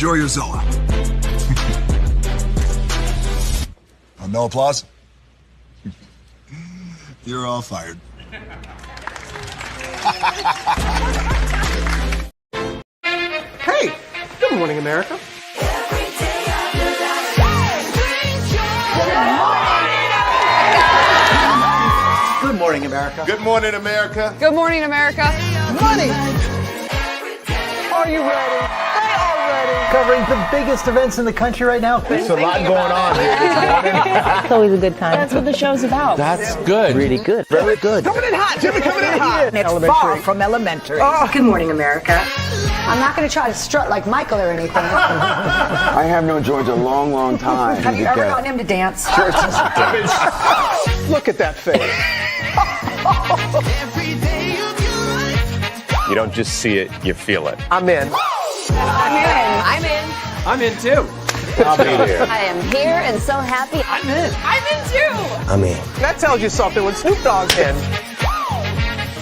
Enjoy your Zoloft. Oh, no applause? You're all fired. Hey, good morning, America. Good morning, America. Good morning, America. Good morning, America. Money! Are you ready? They are ready. Covering the biggest events in the country right now. There's a lot going on here this morning. It's always a good time. That's what the show's about. That's good. Really good. Very good. Coming in hot, Jimmy, coming in hot. It's far from elementary. Good morning, America. I'm not going to try to strut like Michael or anything. I have known George a long, long time. Have you ever gotten him to dance? Look at that face. You don't just see it, you feel it. I'm in. I'm in. I'm in too. I'll be here. I am here and so happy. I'm in. I'm in too. I'm in. That tells you something when Snoop Dogg's in.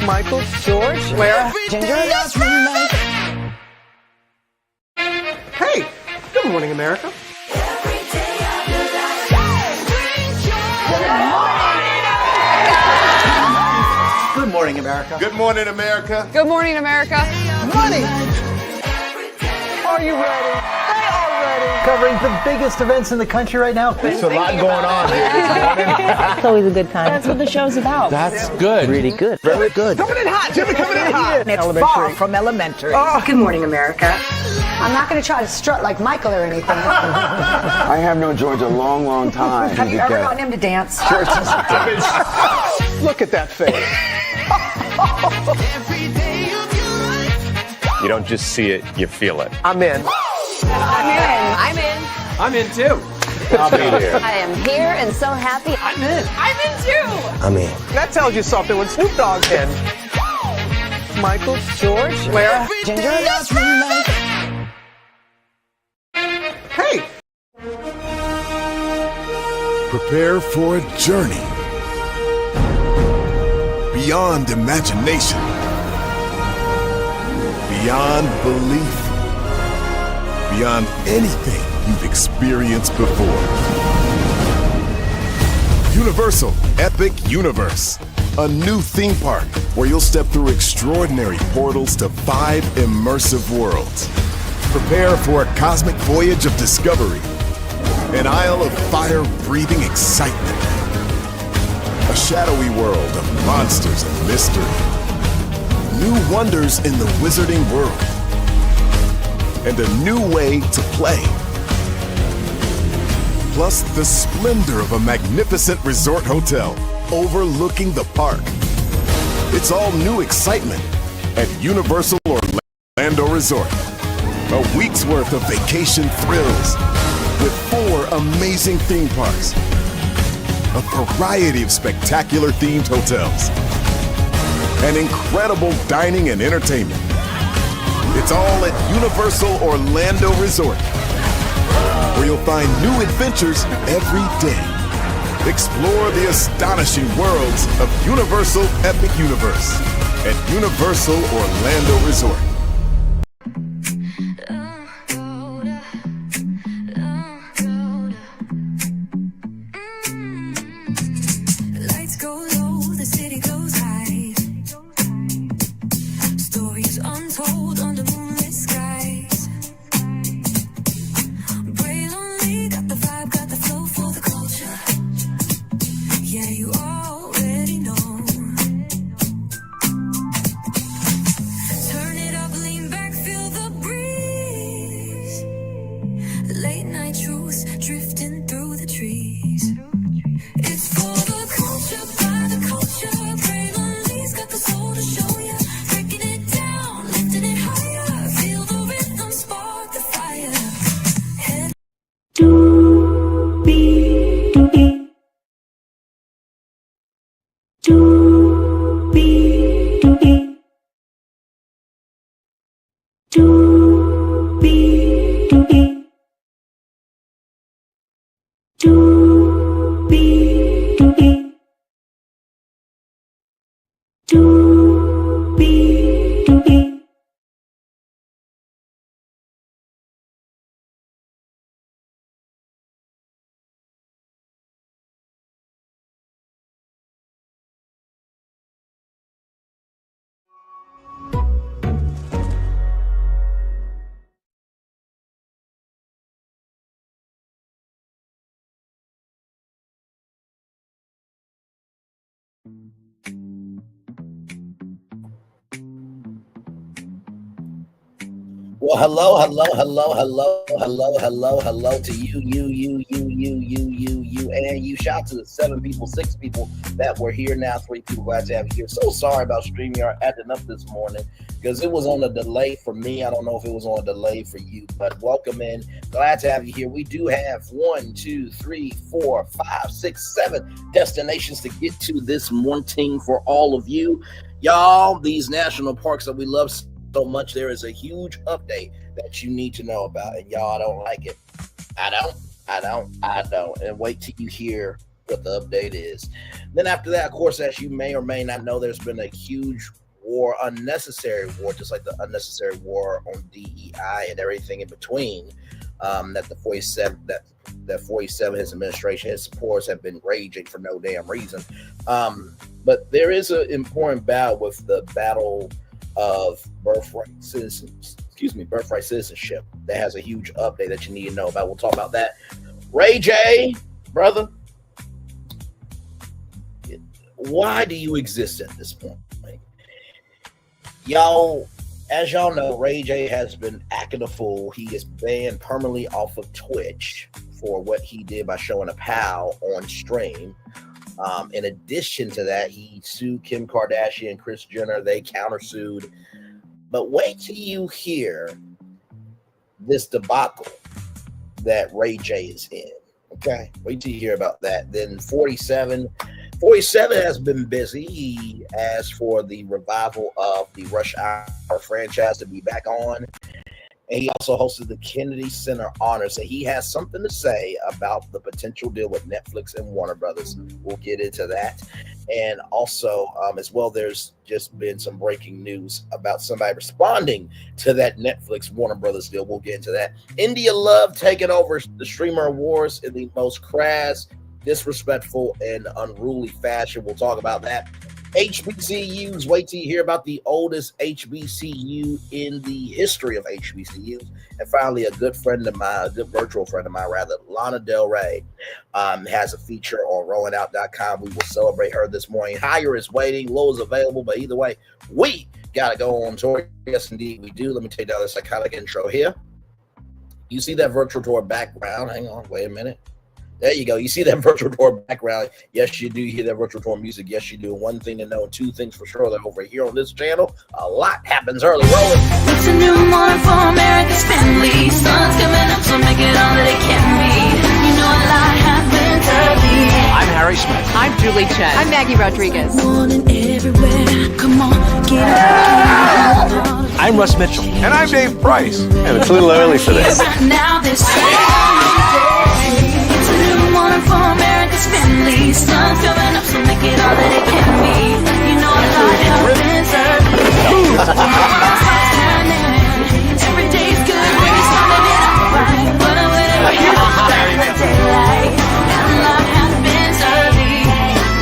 Michael, George, Lara, Ginger. Hey, good morning, America. Good morning, America. Good morning, America. Good morning, America. Money! Are you ready? They are ready. Covering the biggest events in the country right now. There's a lot going on here this morning. It's always a good time. That's what the show's about. That's good. Really good. Very good. Coming in hot, Jimmy, coming in hot. It's far from elementary. Good morning, America. I'm not going to try to strut like Michael or anything. I have known George a long, long time. Have you ever gotten him to dance? Look at that face. You don't just see it, you feel it. I'm in. I'm in. I'm in too. I'll be here. I am here and so happy. I'm in. I'm in too. I'm in. That tells you something when Snoop Dogg's in. Michael, George, Lara, Ginger. Hey, Prepare for a journey beyond imagination, beyond belief, beyond anything you've experienced before. Universal Epic Universe, a new theme park where you'll step through extraordinary portals to 5 immersive worlds. Prepare for a cosmic voyage of discovery, an isle of fire-breathing excitement, a shadowy world of monsters and mystery, new wonders in the wizarding world, and a new way to play. Plus the splendor of a magnificent resort hotel overlooking the park. It's all new excitement at Universal Orlando Resort. A week's worth of vacation thrills with 4 amazing theme parks, a variety of spectacular themed hotels, and incredible dining and entertainment. It's all at Universal Orlando Resort, where you'll find new adventures every day. Explore the astonishing worlds of Universal Epic Universe at Universal Orlando Resort. Lights go low, the city goes high. Stories untold under moonlit skies. Brave only, got the vibe, got the flow for the culture. Yeah, you already know. Turn it up, lean back, feel the breeze. Late night truths drifting through the trees. It's for the culture, by the culture. Brave only's got the soul to show ya. Breaking it down, lifting it higher. Feel the rhythm, spark the fire. Head Well, hello to you, and you. Shout out to the 7 people, 6 people that were here now, 3 people glad to have you here. So sorry about StreamYard acting up this morning because it was on a delay for me. I don't know if it was on a delay for you, but welcome in. Glad to have you here. We do have 1, 2, 3, 4, 5, 6, 7 destinations to get to this morning for all of you. Y'all, these national parks that we love so much, there is a huge update that you need to know about, and y'all don't like it. I don't. And wait till you hear what the update is. Then after that, of course, as you may or may not know, there's been a huge war, unnecessary war, just like the unnecessary war on DEI and everything in between. That the 47 his administration, his supporters have been raging for no damn reason. But there is an important battle with the battle of birthright citizenship that has a huge update that you need to know about. We'll talk about that. Ray J, brother, why do you exist at this point? Y'all, as y'all know, Ray J has been acting a fool. He is banned permanently off of Twitch for what he did by showing a pal on stream. In addition to that, he sued Kim Kardashian and Kris Jenner. They countersued. But wait till you hear this debacle that Ray J is in. Okay? Wait till you hear about that. Then 47 has been busy. He asked for the revival of the Rush Hour franchise to be back on. And he also hosted the Kennedy Center Honors. And he has something to say about the potential deal with Netflix and Warner Brothers. We'll get into that. And also, as well, there's just been some breaking news about somebody responding to that Netflix Warner Brothers deal. We'll get into that. India Love taking over the Streamer Awards in the most crass, disrespectful, and unruly fashion. We'll talk about that. HBCUs, wait till you hear about the oldest HBCU in the history of HBCUs. And finally, a good virtual friend of mine, Lana Del Rey, has a feature on rollingout.com. We will celebrate her this morning. Higher is waiting, low is available, but either way, we got to go on tour. Yes, indeed, we do. Let me take down the psychotic intro here. You see that virtual tour background? Hang on, wait a minute. There you go. You see that virtual tour background? Yes, you do. You hear that virtual tour music? Yes, you do. One thing to know, and 2 things for sure, that over here on this channel, a lot happens early. Rolling. It's a new morning for America's family. Sun's coming up, so make it all that it can be. You know a lot happens early. I'm Harry Smith. I'm Julie Chen. I'm Maggie Rodriguez. Morning everywhere. Come on, get up. I'm Russ Mitchell. And I'm Dave Price. And it's a little early for this. Now this it's a new morning for America's family. Sun's coming up, so make it all that it can be. You know a lot happens early. Every day's good when you're starting it out right. But whenever you're in the daylight, and a lot happens early.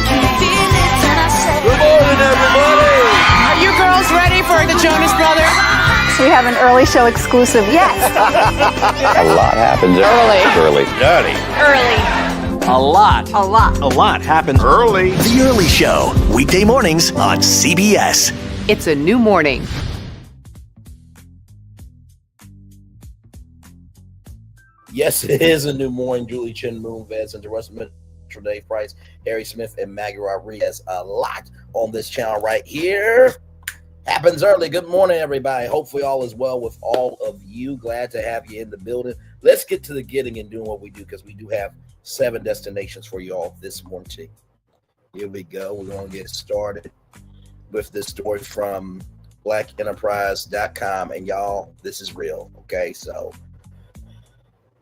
Can you feel it when I say? Good morning, everybody. Are you girls ready for the Jonas Brothers? We have an early show exclusive. Yes. A lot happens early. A lot happens Early. The Early Show, weekday mornings on CBS. It's a new morning. Yes, it is a new morning. Julie Chen, Moonves, and Russ Mitchell, Dave Price, Harry Smith, and Maggie Rodriguez. A lot on this channel right here. Happens early. Good morning, everybody. Hopefully all is well with all of you. Glad to have you in the building. Let's get to the getting and doing what we do, because we do have 7 destinations for you all this morning. Here we go. We're going to get started with this story from blackenterprise.com. And y'all, this is real. Okay, so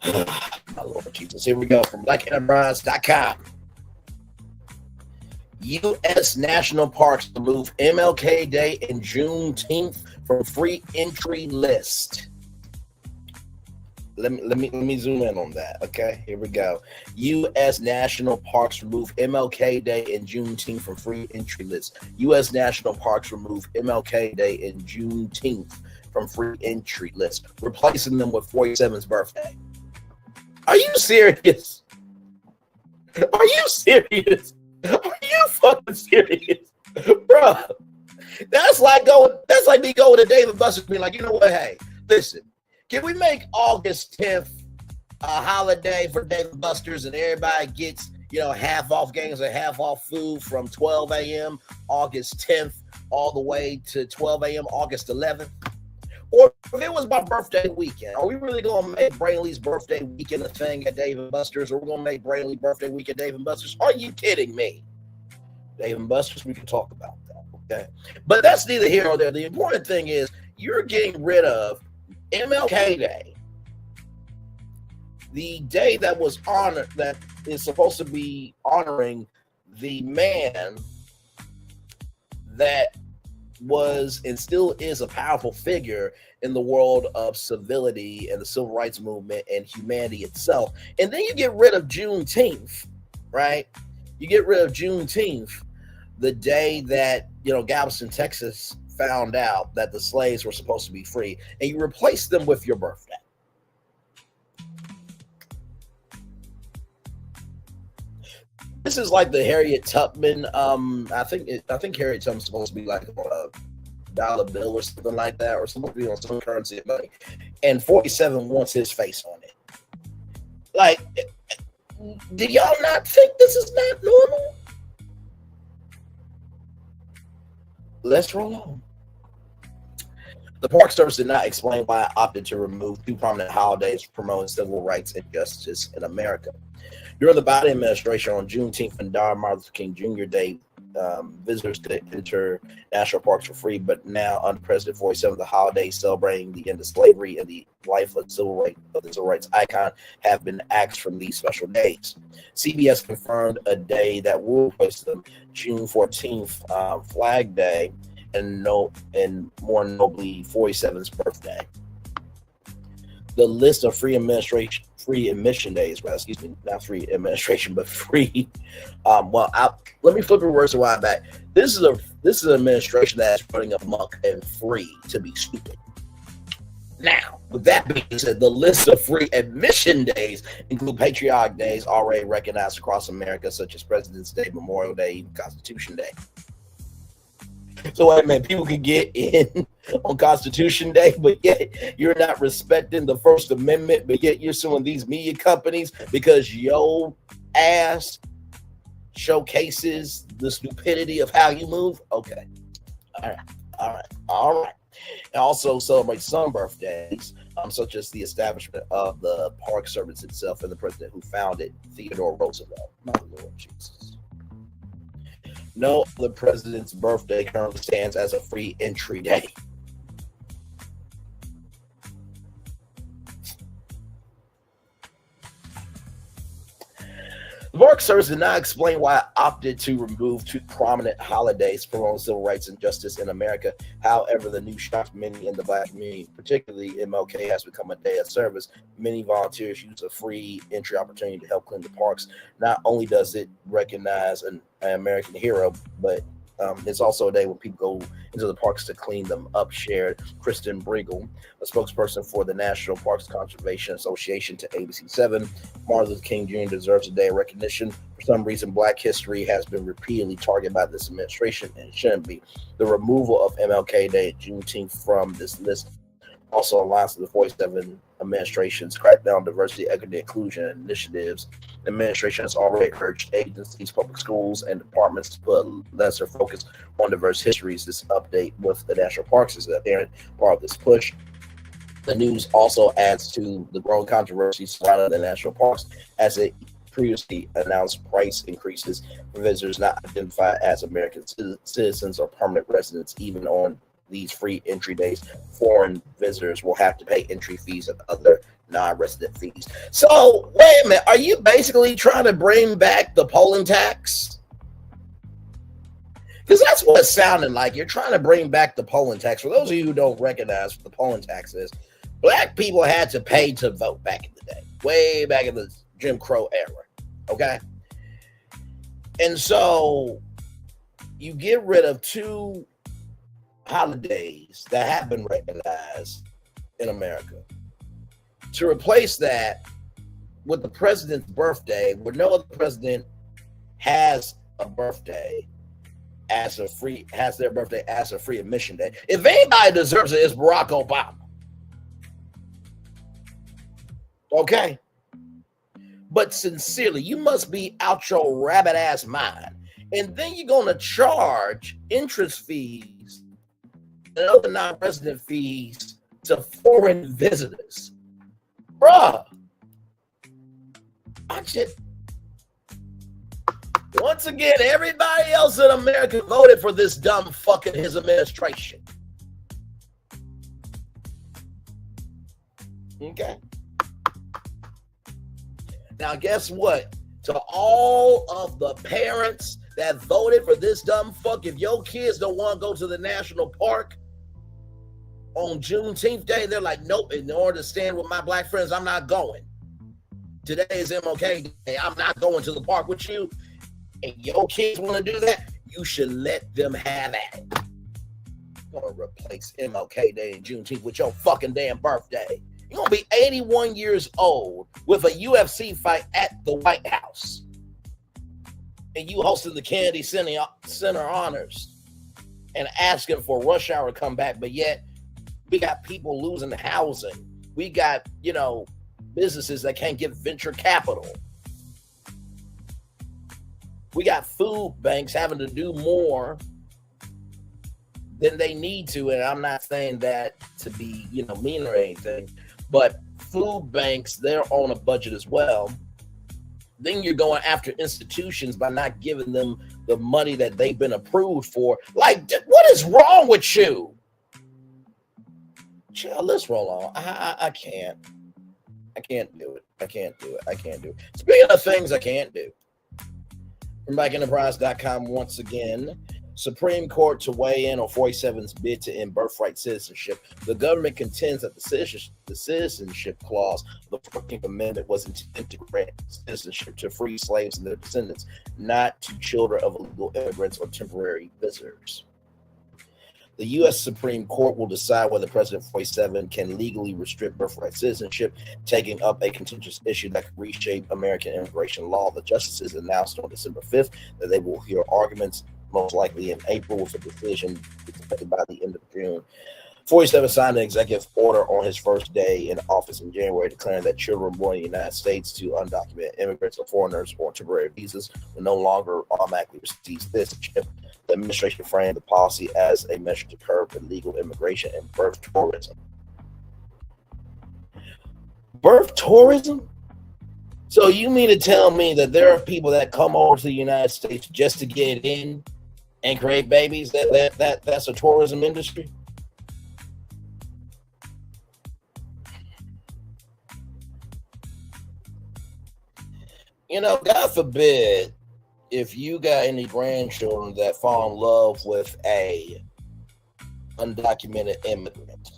my Lord Jesus. Here we go from blackenterprise.com. U.S. national parks remove MLK Day and Juneteenth from free entry list. Let me zoom in on that. Okay, here we go. U.S. national parks remove MLK Day and Juneteenth from free entry list. U.S. national parks remove MLK Day and Juneteenth from free entry list, replacing them with 47's birthday. Are you serious? Are you serious? Are you fucking serious, bro. That's like me going to Dave and Buster's being like, you know what? Hey, listen, can we make August 10th a holiday for Dave and Buster's and everybody gets, half off games and half off food from 12 a.m. August 10th all the way to 12 a.m. August 11th? Or if it was my birthday weekend, are we really going to make Brainley's birthday weekend a thing at Dave & Buster's? Or we're going to make Brainley's birthday week at Dave & Buster's? Are you kidding me? Dave & Buster's, we can talk about that, okay? But that's neither here nor there. The important thing is you're getting rid of MLK Day, the day that was honored, that is supposed to be honoring the man that was and still is a powerful figure in the world of civility and the civil rights movement and humanity itself. And then you get rid of Juneteenth, right? You get rid of Juneteenth, the day that, Galveston, Texas found out that the slaves were supposed to be free, and you replace them with your birthday. This is like the Harriet Tubman. I think Harriet Tubman's supposed to be like on a dollar bill or something like that, or supposed to be on some currency of money. And 47 wants his face on it. Like, do y'all not think this is not normal? Let's roll on. The Park Service did not explain why it opted to remove two prominent holidays promoting civil rights and justice in America. During the Biden administration on Juneteenth and Martin Luther King Jr. Day, visitors could enter national parks for free, but now under President 47, the holidays celebrating the end of slavery and the life of the civil rights icon have been axed from these special days. CBS confirmed a day that will replace them, June 14th, Flag Day, and more nobly 47's birthday. The list of free admission days, well, excuse me, not free administration, but free. Let me flip it reverse a while back. This is an administration that is running amok and free to be stupid. Now, with that being said, the list of free admission days include patriotic days already recognized across America, such as President's Day, Memorial Day, even Constitution Day. So wait a minute, people can get in on Constitution Day, but yet you're not respecting the First Amendment, but yet you're suing these media companies because your ass showcases the stupidity of how you move? Okay. All right. And also celebrate some birthdays, such as the establishment of the Park Service itself and the president who founded, Theodore Roosevelt. My Lord Jesus. No other president's birthday currently stands as a free entry day. The Park Service did not explain why it opted to remove two prominent holidays promoting civil rights and justice in America. However, the news shocked many in the Black community, particularly MLK has become a day of service. Many volunteers use a free entry opportunity to help clean the parks. Not only does it recognize an American hero, but it's also a day when people go into the parks to clean them up, shared Kristen Briegel, a spokesperson for the National Parks Conservation Association, to ABC7. Martin Luther King Jr. deserves a day of recognition. For some reason, Black history has been repeatedly targeted by this administration, and it shouldn't be. The removal of MLK Day, Juneteenth, from this list also aligns with the 47 administration's crackdown on diversity, equity, inclusion initiatives. The administration has already urged agencies, public schools, and departments to put lesser focus on diverse histories. This update with the national parks is an apparent part of this push. The news also adds to the growing controversy surrounding the national parks, as it previously announced price increases for visitors not identified as American citizens or permanent residents. Even on these free entry days, foreign visitors will have to pay entry fees and other non-resident fees. So, wait a minute, are you basically trying to bring back the polling tax? Because that's what it's sounding like. You're trying to bring back the polling tax. For those of you who don't recognize what the polling tax is, Black people had to pay to vote back in the day, way back in the Jim Crow era, okay? And so you get rid of two holidays that have been recognized in America to replace that with the president's birthday, where no other president has a birthday as a free admission day. If anybody deserves it, it's Barack Obama. Okay? But sincerely, you must be out your rabbit ass mind. And then you're going to charge interest fees and other non-resident fees to foreign visitors. Bruh. Once again, everybody else in America voted for this dumb fuck in his administration. Okay. Now, guess what? To all of the parents that voted for this dumb fuck, if your kids don't want to go to the national park on Juneteenth Day, they're like, nope, in order to stand with my black friends, I'm not going. Today is MLK Day. I'm not going to the park with you. And your kids want to do that, you should let them have at it. You're going to replace MLK Day and Juneteenth with your fucking damn birthday. You're going to be 81 years old with a UFC fight at the White House. And you hosting the Kennedy Center Honors and asking for rush hour to come back. But yet, we got people losing housing. We got, businesses that can't get venture capital. We got food banks having to do more than they need to. And I'm not saying that to be, mean or anything. But food banks, they're on a budget as well. Then you're going after institutions by not giving them the money that they've been approved for. Like, what is wrong with you? Chill, let's roll on. I can't. I can't do it. I can't do it. Speaking of things I can't do. From BlackEnterprise.com once again. Supreme Court to weigh in on 47's bid to end birthright citizenship. The government contends that the citizenship clause of the 14th Amendment was intended to grant citizenship to free slaves and their descendants, not to children of illegal immigrants or temporary visitors. The U.S. Supreme Court will decide whether President 47 can legally restrict birthright citizenship, taking up a contentious issue that could reshape American immigration law. The justices announced on December 5th that they will hear arguments most likely in April, with a decision expected by the end of June. 47 signed an executive order on his first day in office in January, declaring that children born in the United States to undocumented immigrants or foreigners on temporary visas will no longer automatically receive citizenship. The administration framed the policy as a measure to curb illegal immigration and birth tourism. Birth tourism? So you mean to tell me that there are people that come over to the United States just to get in and create babies? That's a tourism industry? God forbid if you got any grandchildren that fall in love with a undocumented immigrant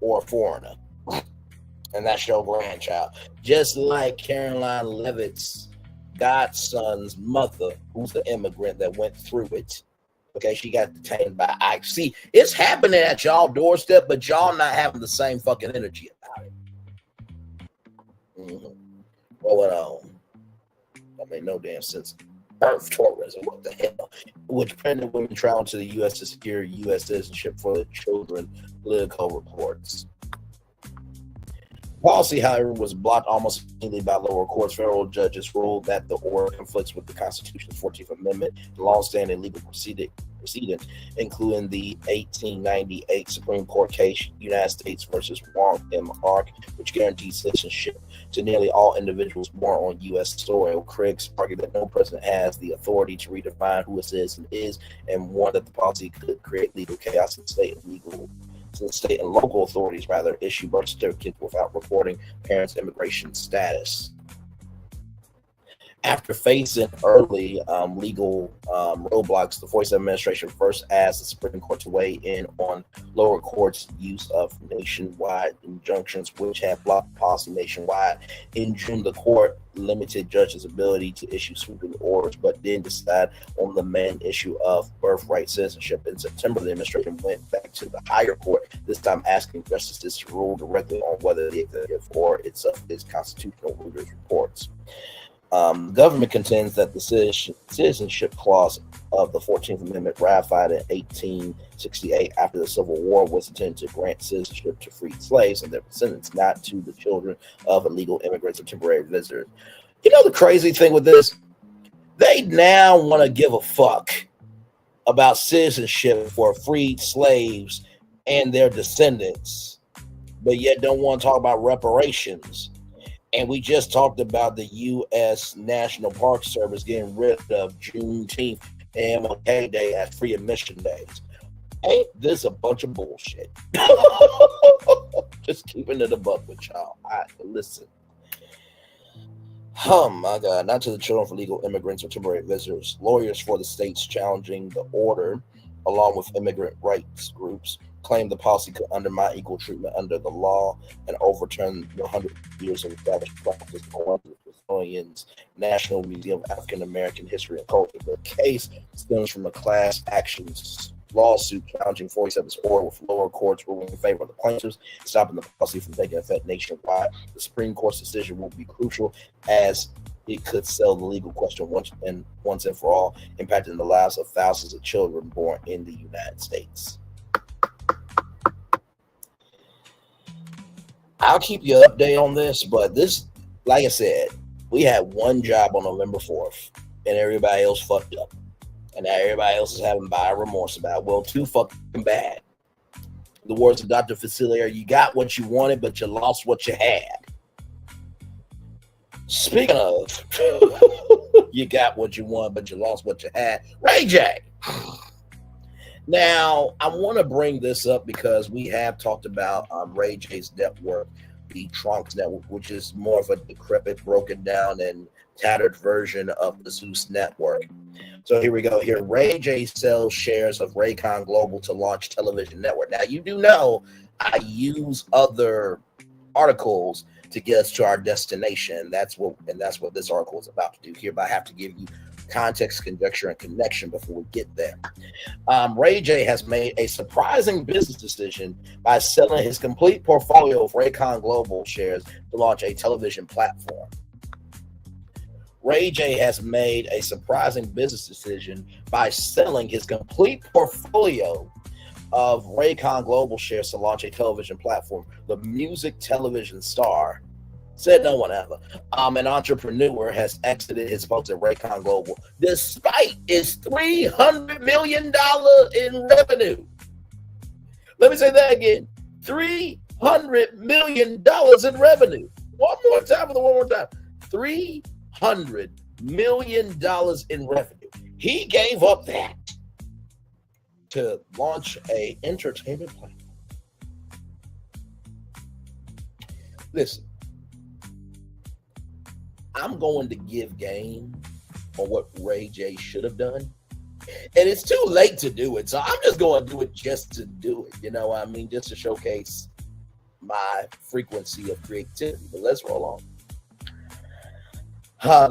or a foreigner, and that's your grandchild. Just like Caroline Leavitt's godson's mother, who's the immigrant that went through it. Okay, she got detained by ICE. See, it's happening at y'all doorstep, but y'all not having the same fucking energy about it. Going on. That made no damn sense. Birth tourism, what the hell? Which pregnant women travel to the U.S. to secure U.S. citizenship for their children, Politico reports. Policy, however, was blocked almost immediately by lower courts. Federal judges ruled that the order conflicts with the Constitution's 14th Amendment, the long-standing legal precedent, including the 1898 Supreme Court case, United States versus Wong M. Ark, which guarantees citizenship to nearly all individuals born on U.S. soil. Critics argued that no president has the authority to redefine who a citizen is, and warned that the policy could create legal chaos in state and local authorities issue birth certificates without reporting parents' immigration status. After facing early legal roadblocks, the 47 administration first asked the Supreme Court to weigh in on lower courts' use of nationwide injunctions, which have blocked policy nationwide. In June, the court limited judges' ability to issue sweeping orders, but didn't decide on the main issue of birthright citizenship. In September, the administration went back to the higher court, this time asking justices to rule directly on whether the executive or itself is constitutional, Reuters reports. The government contends that the citizenship clause of the 14th Amendment, ratified in 1868 after the Civil War, was intended to grant citizenship to freed slaves and their descendants, not to the children of illegal immigrants or temporary visitors. You know the crazy thing with this? They now want to give a fuck about citizenship for freed slaves and their descendants, but yet don't want to talk about reparations. And we just talked about the U.S. National Park Service getting rid of Juneteenth and MLK Day as free admission days. Ain't this a bunch of bullshit? Just keeping it a buck with y'all. Listen. Oh my God, not to the children of illegal immigrants or temporary visitors. Lawyers for the states challenging the order, along with immigrant rights groups, claim the policy could undermine equal treatment under the law and overturn 100 years of established practice on the Smithsonian's National Museum of African American History and Culture. The case stems from a class actions lawsuit challenging 47's order, with lower courts ruling in favor of the plaintiffs, stopping the policy from taking effect nationwide. The Supreme Court's decision will be crucial, as it could settle the legal question once and for all, impacting the lives of thousands of children born in the United States. I'll keep you updated on this, but this, like I said, we had one job on November 4th, and everybody else fucked up. And now everybody else is having buyer remorse about it. Well, too fucking bad. The words of Dr. Facilier, you got what you wanted, but you lost what you had. Speaking of, you got what you want, but you lost what you had. Ray J. Now, I want to bring this up because we have talked about Ray J's network, the Trunks Network, which is more of a decrepit, broken down, and tattered version of the Zeus Network. So here we go. Here, Ray J sells shares of Raycon Global to launch television network. Now, you do know I use other articles to get us to our destination. That's what this article is about to do here. But I have to give you context, conjecture, and connection before we get there. Ray J has made a surprising business decision by selling his complete portfolio of Raycon Global shares to launch a television platform. Ray J has made a surprising business decision by selling his complete portfolio of Raycon Global shares to launch a television platform. The music television star said no one ever. An entrepreneur has exited his post at Raycon Global despite its $300 million in revenue. Let me say that again. $300 million in revenue. One more time. $300 million in revenue. He gave up that to launch a entertainment platform. Listen, I'm going to give game on what Ray J should have done. And it's too late to do it. So I'm just going to do it just to do it. You know what I mean? Just to showcase my frequency of creativity. But let's roll on.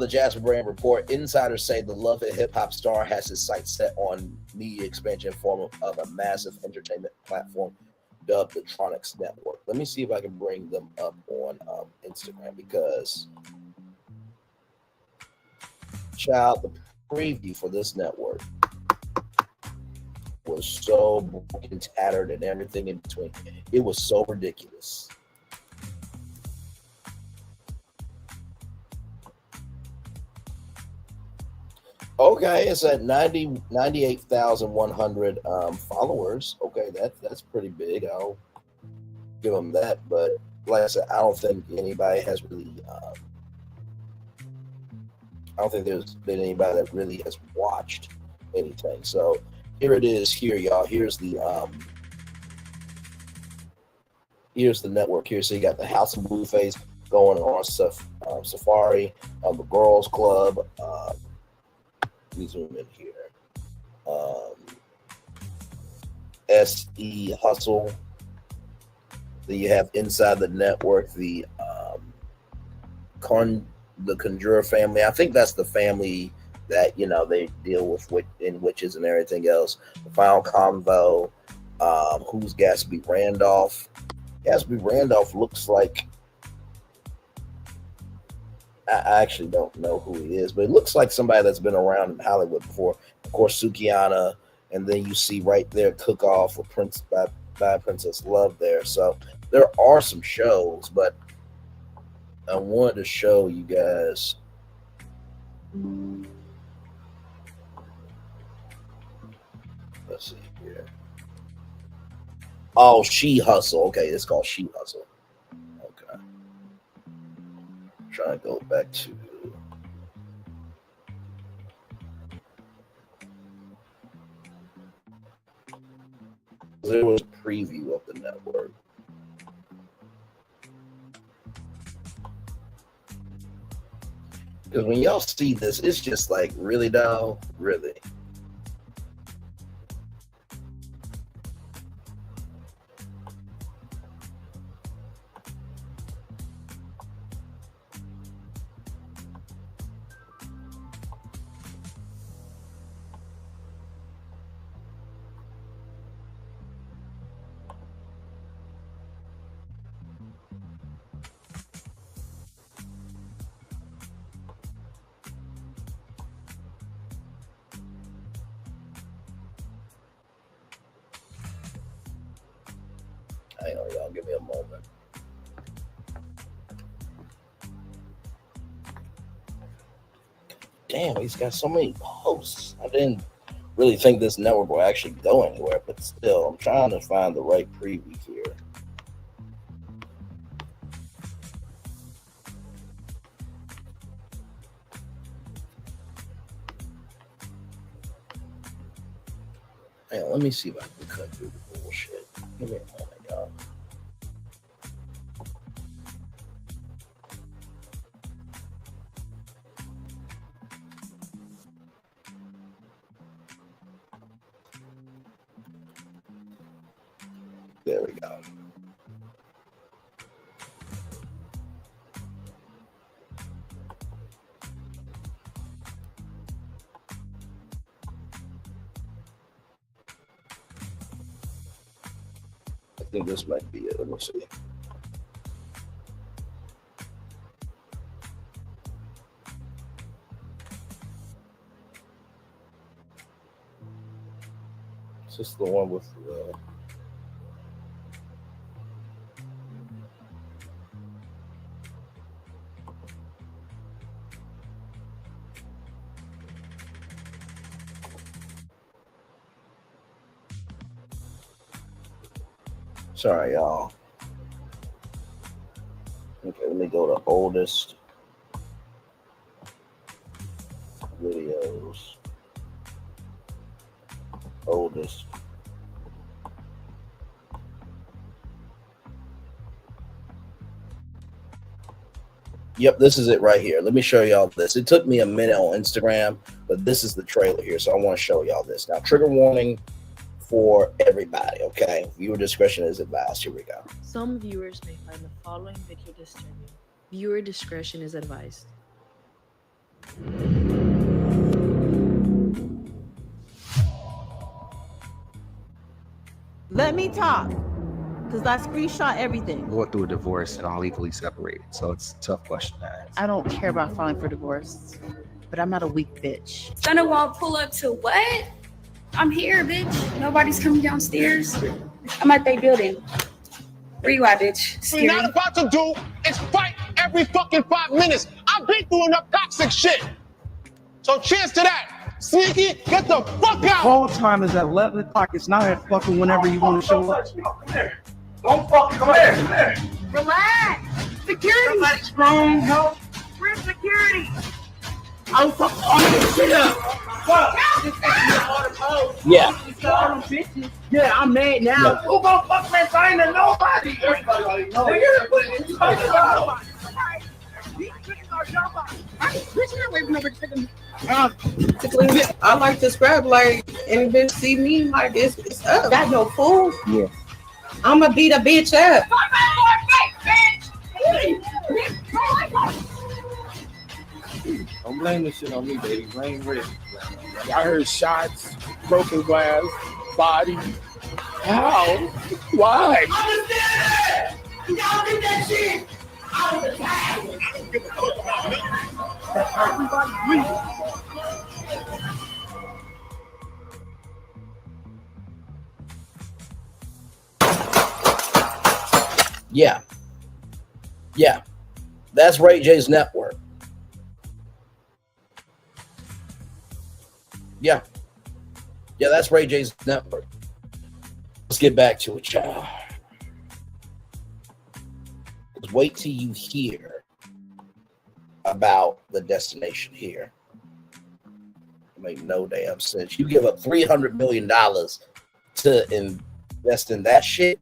The Jasper Brand report. Insiders say the Love and Hip Hop star has his sights set on media expansion form of a massive entertainment platform dubbed the Tronics Network. Let me see if I can bring them up on Instagram, because child, the preview for this network was so broken, tattered, and everything in between. It was so ridiculous. Okay, it's at 98,100 followers. Okay, that's pretty big. I'll give them that. But like I said, I don't think anybody has really. I don't think there's been anybody that really has watched anything. So here it is. Here, y'all. Here's the network. Here, so you got the House of Blueface going on Safari, the Girls Club. Let me zoom in here. SE Hustle. Then you have inside the network the Conjure family. I think that's the family that they deal with in witches and everything else. The Final Convo. Who's Gatsby Randolph? Gatsby Randolph looks like I actually don't know who he is, but it looks like somebody that's been around in Hollywood before. Of course, Sukiana, and then you see right there Cook Off with by Princess Love there. So there are some shows, but I wanted to show you guys. Let's see here. Oh, She Hustle. Okay, it's called She Hustle. Okay. Trying to go back to. There was a preview of the network. Because when y'all see this, it's just like, really, though? Really? Hang on, y'all. Give me a moment. Damn, he's got so many posts. I didn't really think this network will actually go anywhere, but still, I'm trying to find the right preview here. Hang on, let me see if I can cut through the bullshit. Give me a moment, y'all. There we go. I think this might be it. Let me see. Is this the one with the... Sorry, y'all. Okay, let me go to oldest videos. Oldest. Yep, this is it right here. Let me show y'all this. It took me a minute on Instagram, but this is the trailer here, so I want to show y'all this. Now, trigger warning for everybody, okay? Viewer discretion is advised. Here we go. Some viewers may find the following video disturbing. Viewer discretion is advised. Let me talk, because I screenshot everything. Going through a divorce and all legally separated, so it's a tough question to ask. I don't care about filing for divorce, but I'm not a weak bitch. Stonewall pull up to what? I'm here, bitch. Nobody's coming downstairs. I'm at their building. Where you at, bitch? What you're not about to do is fight every fucking 5 minutes. I've been through enough toxic shit. So cheers to that. Sneaky, get the fuck out. Whole time is at 11 o'clock. It's not at fucking whenever you want to show up. Don't fucking come here. Relax. Security. Somebody strong, help. Where's security? I'm fucking all this shit up. Yeah. Yeah, I'm mad now. Yeah. Who gonna fuck that sign to nobody? Everybody already knows. I like to scrap like any bitch see me like it's up. Got no fool. Yeah. I'ma beat a bitch up. Don't blame this shit on me, baby. Blame Rick. I heard shots, broken glass, body. How? Why? Y'all did that shit. Yeah. Yeah. That's Ray J's network. Yeah. Yeah, that's Ray J's network. Let's get back to it, y'all. Just wait till you hear about the destination here. Make no damn sense. You give up $300 million to invest in that shit.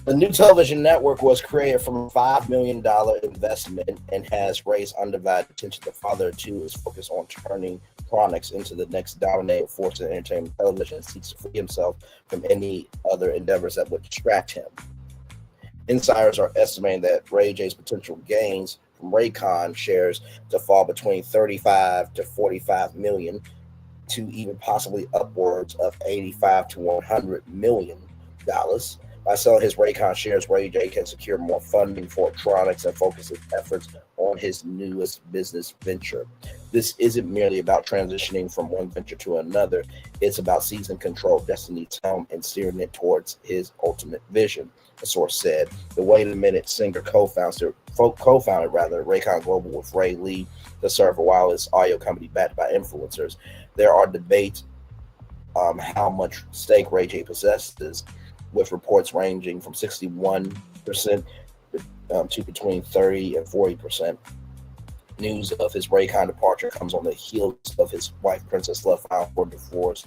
The new television network was created from a $5 million investment and has raised undivided attention. The father of two is focused on turning Chronix into the next dominating force in entertainment television and seeks to free himself from any other endeavors that would distract him. Insiders are estimating that Ray J's potential gains from Raycon shares to fall between 35 to 45 million to even possibly upwards of 85 to 100 million dollars. By selling his Raycon shares, Ray J can secure more funding for Chronix and focus his efforts on his newest business venture. This isn't merely about transitioning from one venture to another. It's about seizing control of Destiny's helm and steering it towards his ultimate vision, the source said. The Wait a Minute singer co-founded Raycon Global with Ray Lee, the server wireless audio company backed by influencers. There are debates how much stake Ray J possesses, with reports ranging from 61% to between 30 and 40%. News of his Raycon departure comes on the heels of his wife, Princess Love, filed for divorce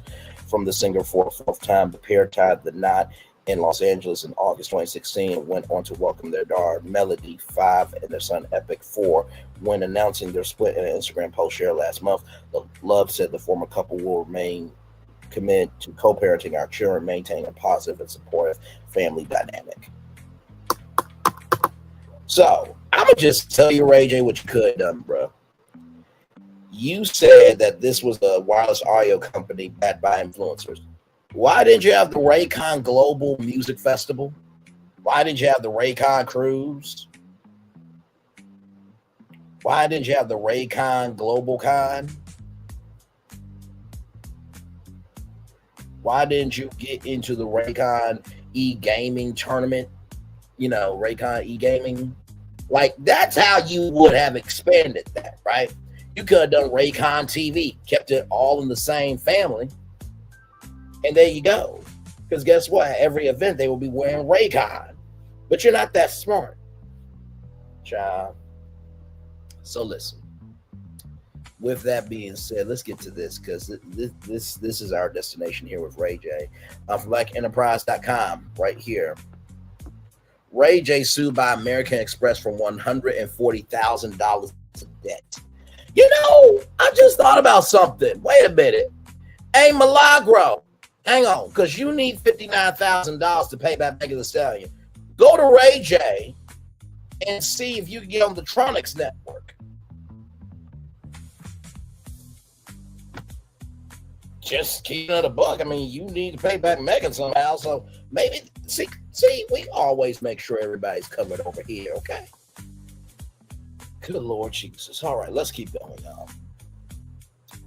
from the singer for a fourth time. The pair tied the knot in Los Angeles in August 2016 and went on to welcome their daughter, Melody, 5, and their son, Epic, 4. When announcing their split in an Instagram post shared last month, Love said the former couple will remain committed to co-parenting our children, maintain a positive and supportive family dynamic. So I'm gonna just tell you, Ray J, what you could have done, bro. You said that this was a wireless audio company backed by influencers. Why didn't you have the Raycon Global Music Festival? Why didn't you have the Raycon Cruise? Why didn't you have the Raycon Global Con? Why didn't you get into the Raycon e-gaming tournament? You know, Raycon e-gaming. Like, that's how you would have expanded that, right? You could have done Raycon TV, kept it all in the same family, and there you go. Because guess what? Every event, they will be wearing Raycon. But you're not that smart, child. So listen. With that being said, let's get to this, because this is our destination here with Ray J. From BlackEnterprise.com, right here. Ray J sued by American Express for $140,000 in debt. You know, I just thought about something. Wait a minute. Hey, Milagro, hang on, because you need $59,000 to pay back Megan Thee Stallion. Go to Ray J and see if you can get on the Chronix network. Just keep it a buck. I mean, you need to pay back Megan somehow. So maybe see, we always make sure everybody's covered over here, okay? Good Lord Jesus. All right, let's keep going, y'all.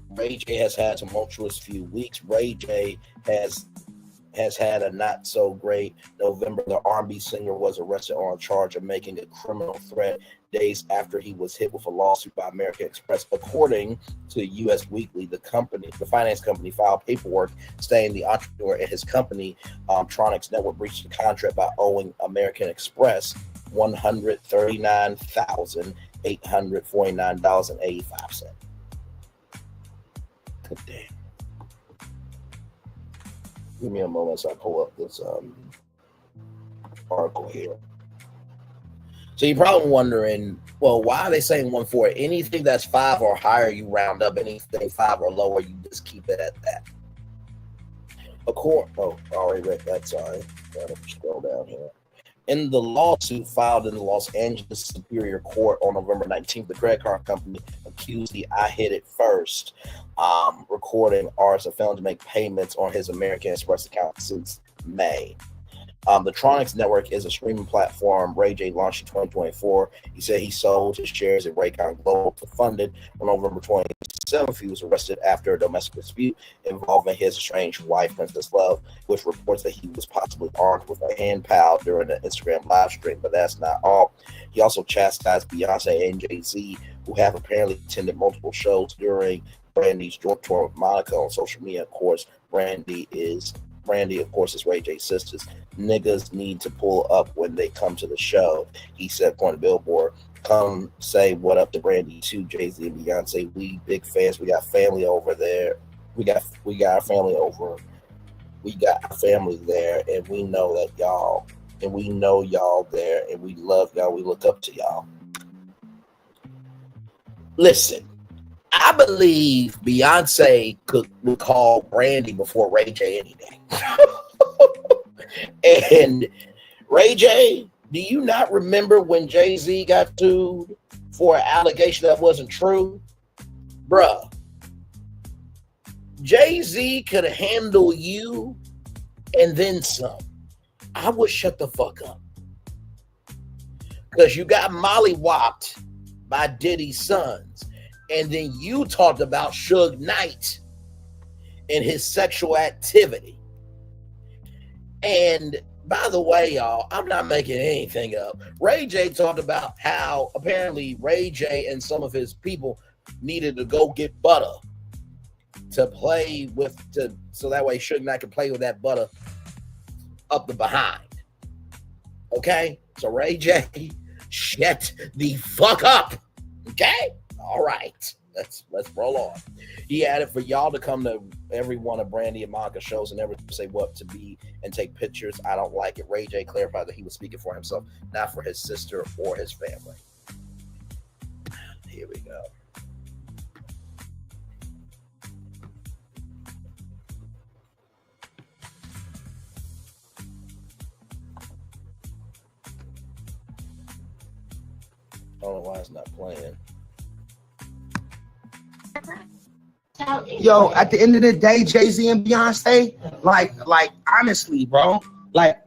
Ray J has had a tumultuous few weeks. Ray J has had a not so great November. The R&B singer was arrested on a charge of making a criminal threat days after he was hit with a lawsuit by American Express. According to US Weekly, the finance company filed paperwork stating the entrepreneur and his company, Chronix Network, breached the contract by owing American Express $139,849.85. Good damn. Give me a moment as I pull up this article here. So you're probably wondering, well, why are they saying 140? Anything that's 5 or higher, you round up. Anything 5 or lower, you just keep it at that. I already read that. Sorry. Gotta scroll down here. In the lawsuit filed in the Los Angeles Superior Court on November 19th, the credit card company accused the I Hit It First recording artist of failing to make payments on his American Express account since May. The Tronics Network is a streaming platform Ray J launched in 2024. He said he sold his shares in Raycon Global to fund it. On November 27th, he was arrested after a domestic dispute involving his estranged wife, Princess Love, which reports that he was possibly armed with a hand pal during an Instagram live stream. But that's not all. He also chastised Beyonce and Jay-Z, who have apparently attended multiple shows during Brandy's joint tour with Monica on social media. Of course, Brandy, of course, is Ray J's sisters. Niggas need to pull up when they come to the show. He said, point to Billboard, come say what up to Brandy too, Jay-Z and Beyonce. We big fans. We got family over there. We got our family over. We got our family there, and we know that y'all, and we know y'all there, and we love y'all. We look up to y'all. Listen, I believe Beyonce would call Brandy before Ray J any day. And Ray J, do you not remember when Jay-Z got sued for an allegation that wasn't true? Bruh, Jay-Z could handle you and then some. I would shut the fuck up. Because you got mollywopped by Diddy's sons. And then you talked about Suge Knight and his sexual activity. And by the way, y'all, I'm not making anything up. Ray J talked about how apparently Ray J and some of his people needed to go get butter to play with, so that way Suge Knight could play with that butter up the behind. Okay? So Ray J, shut the fuck up. Okay? All right. Let's roll on. He added, for y'all to come to every one of Brandy and Monica shows and never say what to be and take pictures, I don't like it. Ray J clarified that he was speaking for himself, not for his sister or his family. Here we go. I don't know why it's not playing. Yo, at the end of the day, Jay-Z and Beyonce, like honestly, bro, like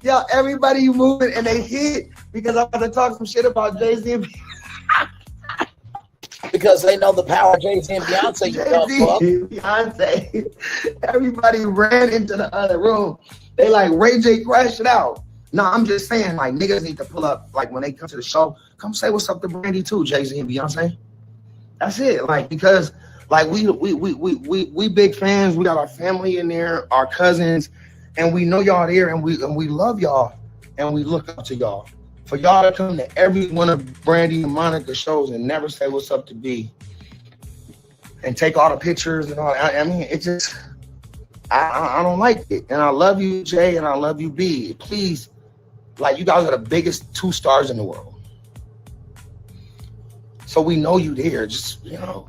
yo, everybody you moving and they hit because I'm gonna talk some shit about Jay-Z and because they know the power of Jay-Z and Beyonce. Beyonce, everybody ran into the other room. They like Ray J crashed it out. No, I'm just saying, like, niggas need to pull up, like, when they come to the show, come say what's up to Brandy too, Jay-Z and Beyonce. That's it, like, because, like, we big fans. We got our family in there, our cousins, and we know y'all there, and we love y'all, and we look up to y'all. For y'all to come to every one of Brandy and Monica shows and never say what's up to B, and take all the pictures and all. I mean, it just, I don't like it, and I love you, Jay, and I love you, B. Please. Like, you guys are the biggest 2 stars in the world. So we know you there. Just, you know,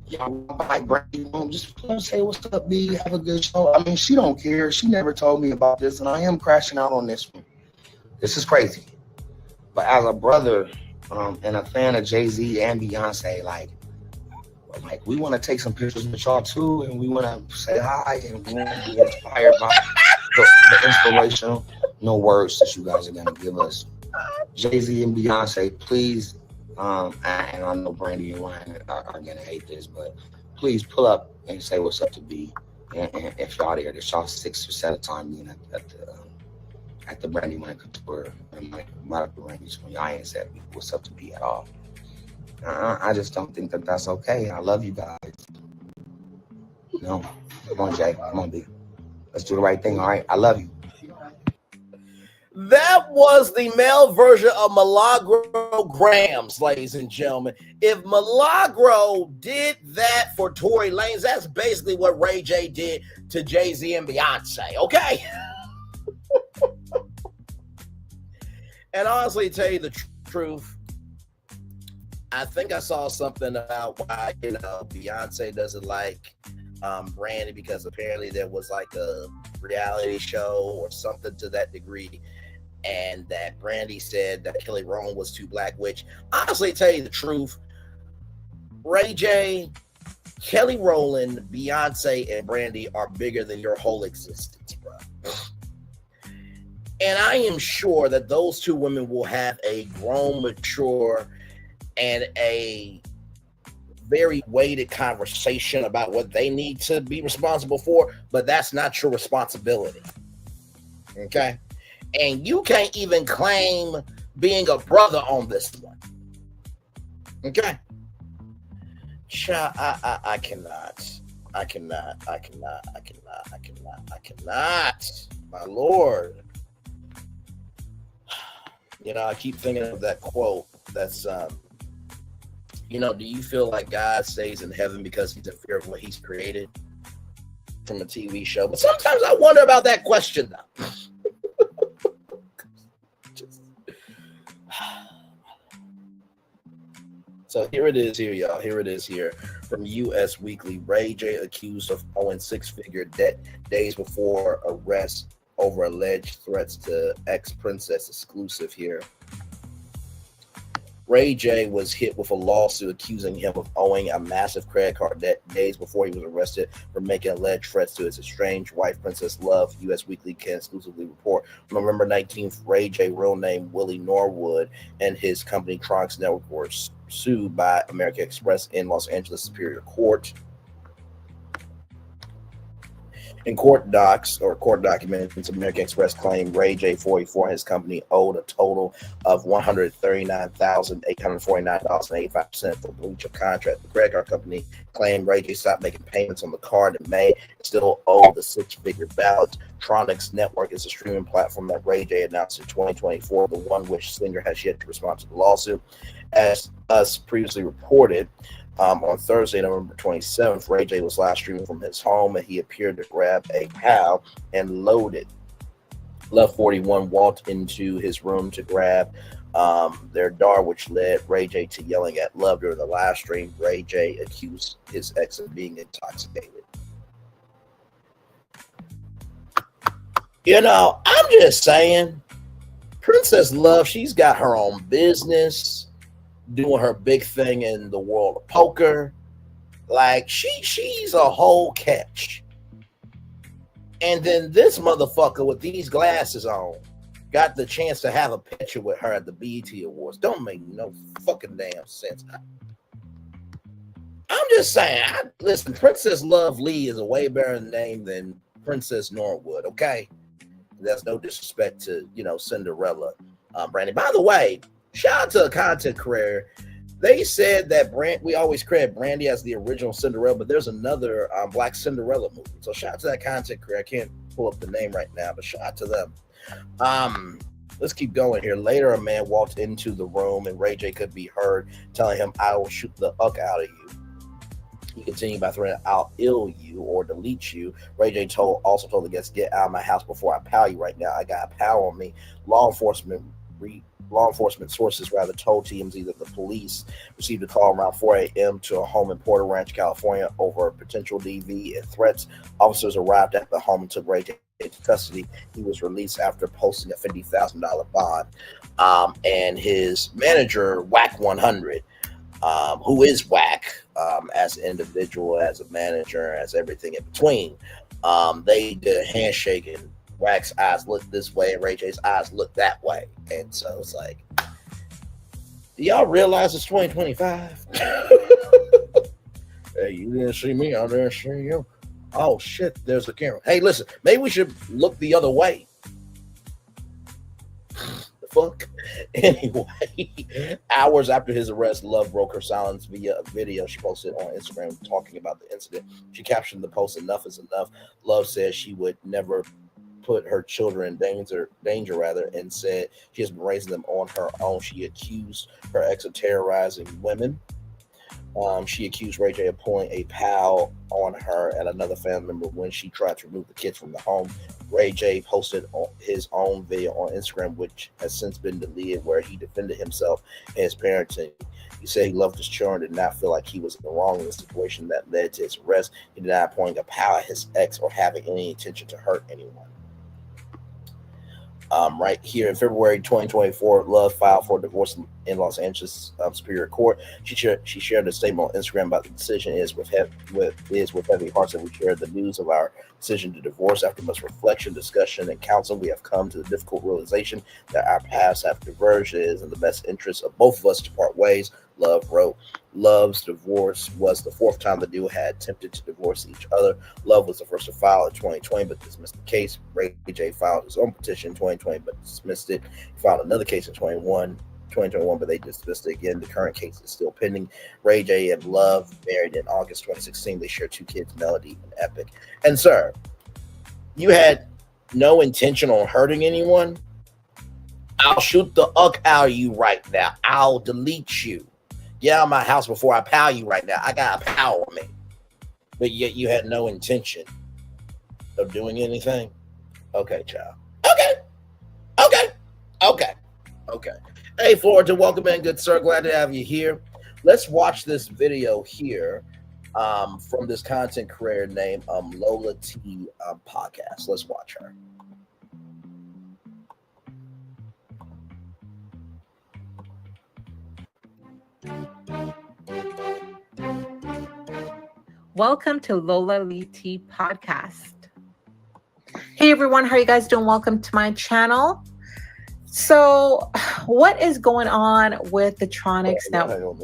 y'all like Brandy, just say what's up, B, have a good show. I mean, she don't care. She never told me about this, and I am crashing out on this one. This is crazy. But as a brother and a fan of Jay-Z and Beyonce, like we want to take some pictures with y'all too, and we want to say hi, and we want to be inspired by the inspirational words that you guys are going to give us. Jay-Z and Beyonce, please, and I know Brandy and Ryan are going to hate this, but please pull up and say what's up to B. And if y'all there, there's y'all 6 or 7 times being at the Brandy Monica tour, and Monica Brandy's when y'all ain't said what's up to B at all. I just don't think that that's okay. I love you guys. No, come on, Jay, come on, B. Let's do the right thing, all right? I love you. That was the male version of Milagro Gramz, ladies and gentlemen. If Milagro did that for Tory Lanez, that's basically what Ray J did to Jay-Z and Beyonce, okay? And honestly, to tell you the truth, I think I saw something about why, Beyonce doesn't like Brandy, because apparently there was like a reality show or something to that degree, and that Brandy said that Kelly Rowland was too black, which honestly, tell you the truth, Ray J, Kelly Rowland, Beyonce, and Brandy are bigger than your whole existence, bro. And I am sure that those two women will have a grown, mature, and a very weighted conversation about what they need to be responsible for, but that's not your responsibility. Okay? And you can't even claim being a brother on this one. Okay? I cannot. My Lord. You know, I keep thinking of that quote that's, you know, do you feel like God stays in heaven because he's in fear of what he's created from a TV show? But sometimes I wonder about that question, though. So here it is here, y'all. Here it is here from U.S. Weekly. Ray J accused of owing six-figure debt days before arrest over alleged threats to ex-princess. Exclusive here. Ray J was hit with a lawsuit accusing him of owing a massive credit card debt days before he was arrested for making alleged threats to his estranged wife, Princess Love. U.S. Weekly can exclusively report. On November 19th, Ray J, real name Willie Norwood, and his company Tronix Network were sued by American Express in Los Angeles Superior Court. In court docs or court documents, American Express claimed Ray J 44 and his company owed a total of $139,849.85 for breach of contract. The credit card company claimed Ray J stopped making payments on the card in May and still owed the six-figure balance. Tronix Network is a streaming platform that Ray J announced in 2024, the one which Singer has yet to respond to the lawsuit. As us previously reported, on Thursday, November 27th, Ray J was live streaming from his home and he appeared to grab a PAL and load it. Love 41 walked into his room to grab their door, which led Ray J to yelling at Love during the live stream. Ray J accused his ex of being intoxicated. You know, I'm just saying, Princess Love, she's got her own business, doing her big thing in the world of poker. Like, she's a whole catch. And then this motherfucker with these glasses on got the chance to have a picture with her at the BET Awards. Don't make no fucking damn sense. I'm just saying, listen, Princess Love Lee is a way better name than Princess Norwood, okay? That's no disrespect to, you know, Cinderella, Brandy. By the way, shout out to a content creator. They said that we always credit Brandy as the original Cinderella, but there's another Black Cinderella movie. So shout out to that content creator. I can't pull up the name right now, but shout out to them. Let's keep going here. Later, a man walked into the room and Ray J could be heard telling him, "I will shoot the fuck out of you." He continued by threatening, "I'll ill you or delete you." Ray J also told the guests, "Get out of my house before I pow you right now. I got a pow on me." Law enforcement sources told TMZ that the police received a call around 4 a.m. to a home in Porter Ranch, California over potential DV and threats. Officers arrived at the home and took Ray J into custody. He was released after posting a $50,000 bond. And his manager, Whack 100, who is Whack as an individual, as a manager, as everything in between, they did a handshake and Whack's eyes looked this way and Ray J's eyes looked that way. And so it's like, do y'all realize it's 2025? Hey, you didn't see me, I didn't see you. Oh shit, there's the camera. Hey, listen, maybe we should look the other way. The fuck? Anyway, hours after his arrest, Love broke her silence via a video she posted on Instagram talking about the incident. She captioned the post, "Enough is enough." Love says she would never put her children in danger, and said she has been raising them on her own. She accused her ex of terrorizing women. She accused Ray J of pulling a pal on her and another family member when she tried to remove the kids from the home. Ray J posted his own video on Instagram, which has since been deleted, where he defended himself and his parenting. He said he loved his children, did not feel like he was in the wrong in the situation that led to his arrest. He denied pointing a pal at his ex or having any intention to hurt anyone. Right here in February 2024, Love filed for divorce in Los Angeles Superior Court. She shared a statement on Instagram about the decision. Is with heavy hearts that we share the news of our decision to divorce. After much reflection, discussion, and counsel, we have come to the difficult realization that our paths have diverged. It is in the best interest of both of us to part ways. Love wrote. Love's divorce was the fourth time the duo had attempted to divorce each other. Love was the first to file in 2020, but dismissed the case. Ray J filed his own petition in 2020, but dismissed it. He filed another case in 2021, but they dismissed it again. The current case is still pending. Ray J and Love married in August 2016. They share 2 kids, Melody and Epic. And sir, you had no intention on hurting anyone. I'll shoot the uck out of you right now. I'll delete you. Get out of my house before I pow you right now. I got a pow on me. But yet you had no intention of doing anything. Okay, child. Okay. Hey, Florida, welcome in, good sir. Glad to have you here. Let's watch this video here from this content creator named Lola T Podcast. Let's watch her. Welcome to Lola Lee T Podcast. Hey everyone, how are you guys doing? Welcome to my channel. So, what is going on with the Tronics Network?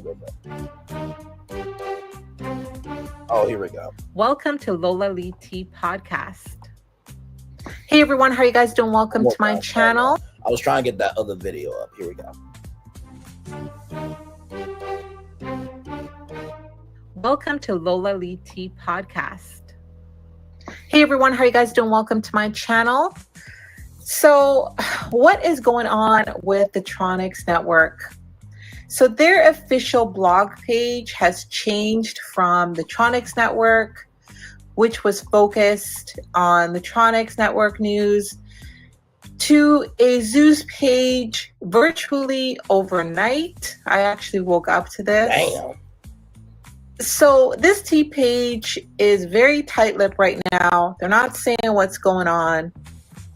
Oh, here we go. Welcome to Lola Lee T Podcast. Hey everyone, how are you guys doing? Welcome to my channel. I was trying to get that other video up. Here we go. Welcome to Lola Lee T Podcast. Hey everyone, how are you guys doing? Welcome to my channel. So, what is going on with the Tronics Network? So their official blog page has changed from the Tronics Network, which was focused on the Tronics Network news, to a Zeus page virtually overnight. I actually woke up to this. Damn. So this T page is very tight-lipped right now. They're not saying what's going on.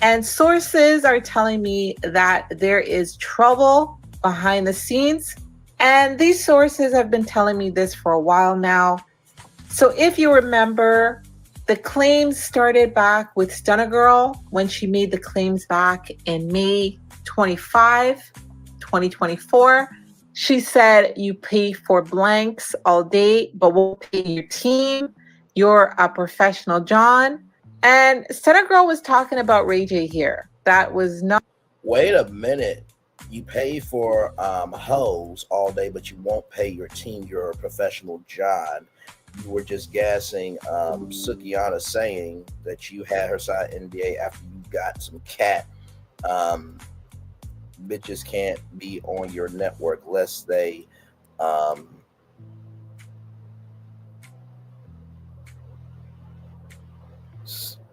And sources are telling me that there is trouble behind the scenes. And these sources have been telling me this for a while now. So if you remember, the claims started back with Stunna Girl when she made the claims back in May 25, 2024. She said, you pay for blanks all day, but we'll pay your team. You're a professional, John. And Stunna Girl was talking about Ray J here. That was not. Wait a minute. You pay for hoes all day, but you won't pay your team. You're a professional, John. You were just gassing Sukiana saying that you had her sign NDA after you got some cat. Bitches can't be on your network lest they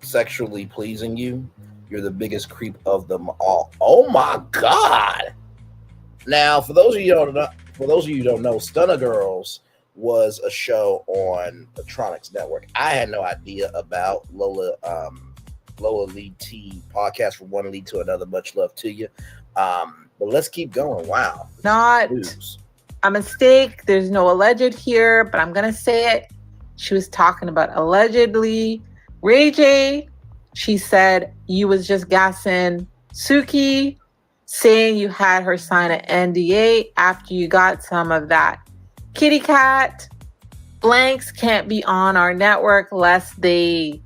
sexually pleasing you. You're the biggest creep of them all. Oh my God! Now, for those of you who don't know, Stunna Girls was a show on the Tronics Network. I had no idea about Lola Lee T Podcast. From one lead to another, much love to you. But let's keep going. Wow. Not a mistake. There's no alleged here, but I'm going to say it. She was talking about allegedly Ray J. She said you was just gassing Suki, saying you had her sign an NDA after you got some of that kitty cat. Blanks can't be on our network lest they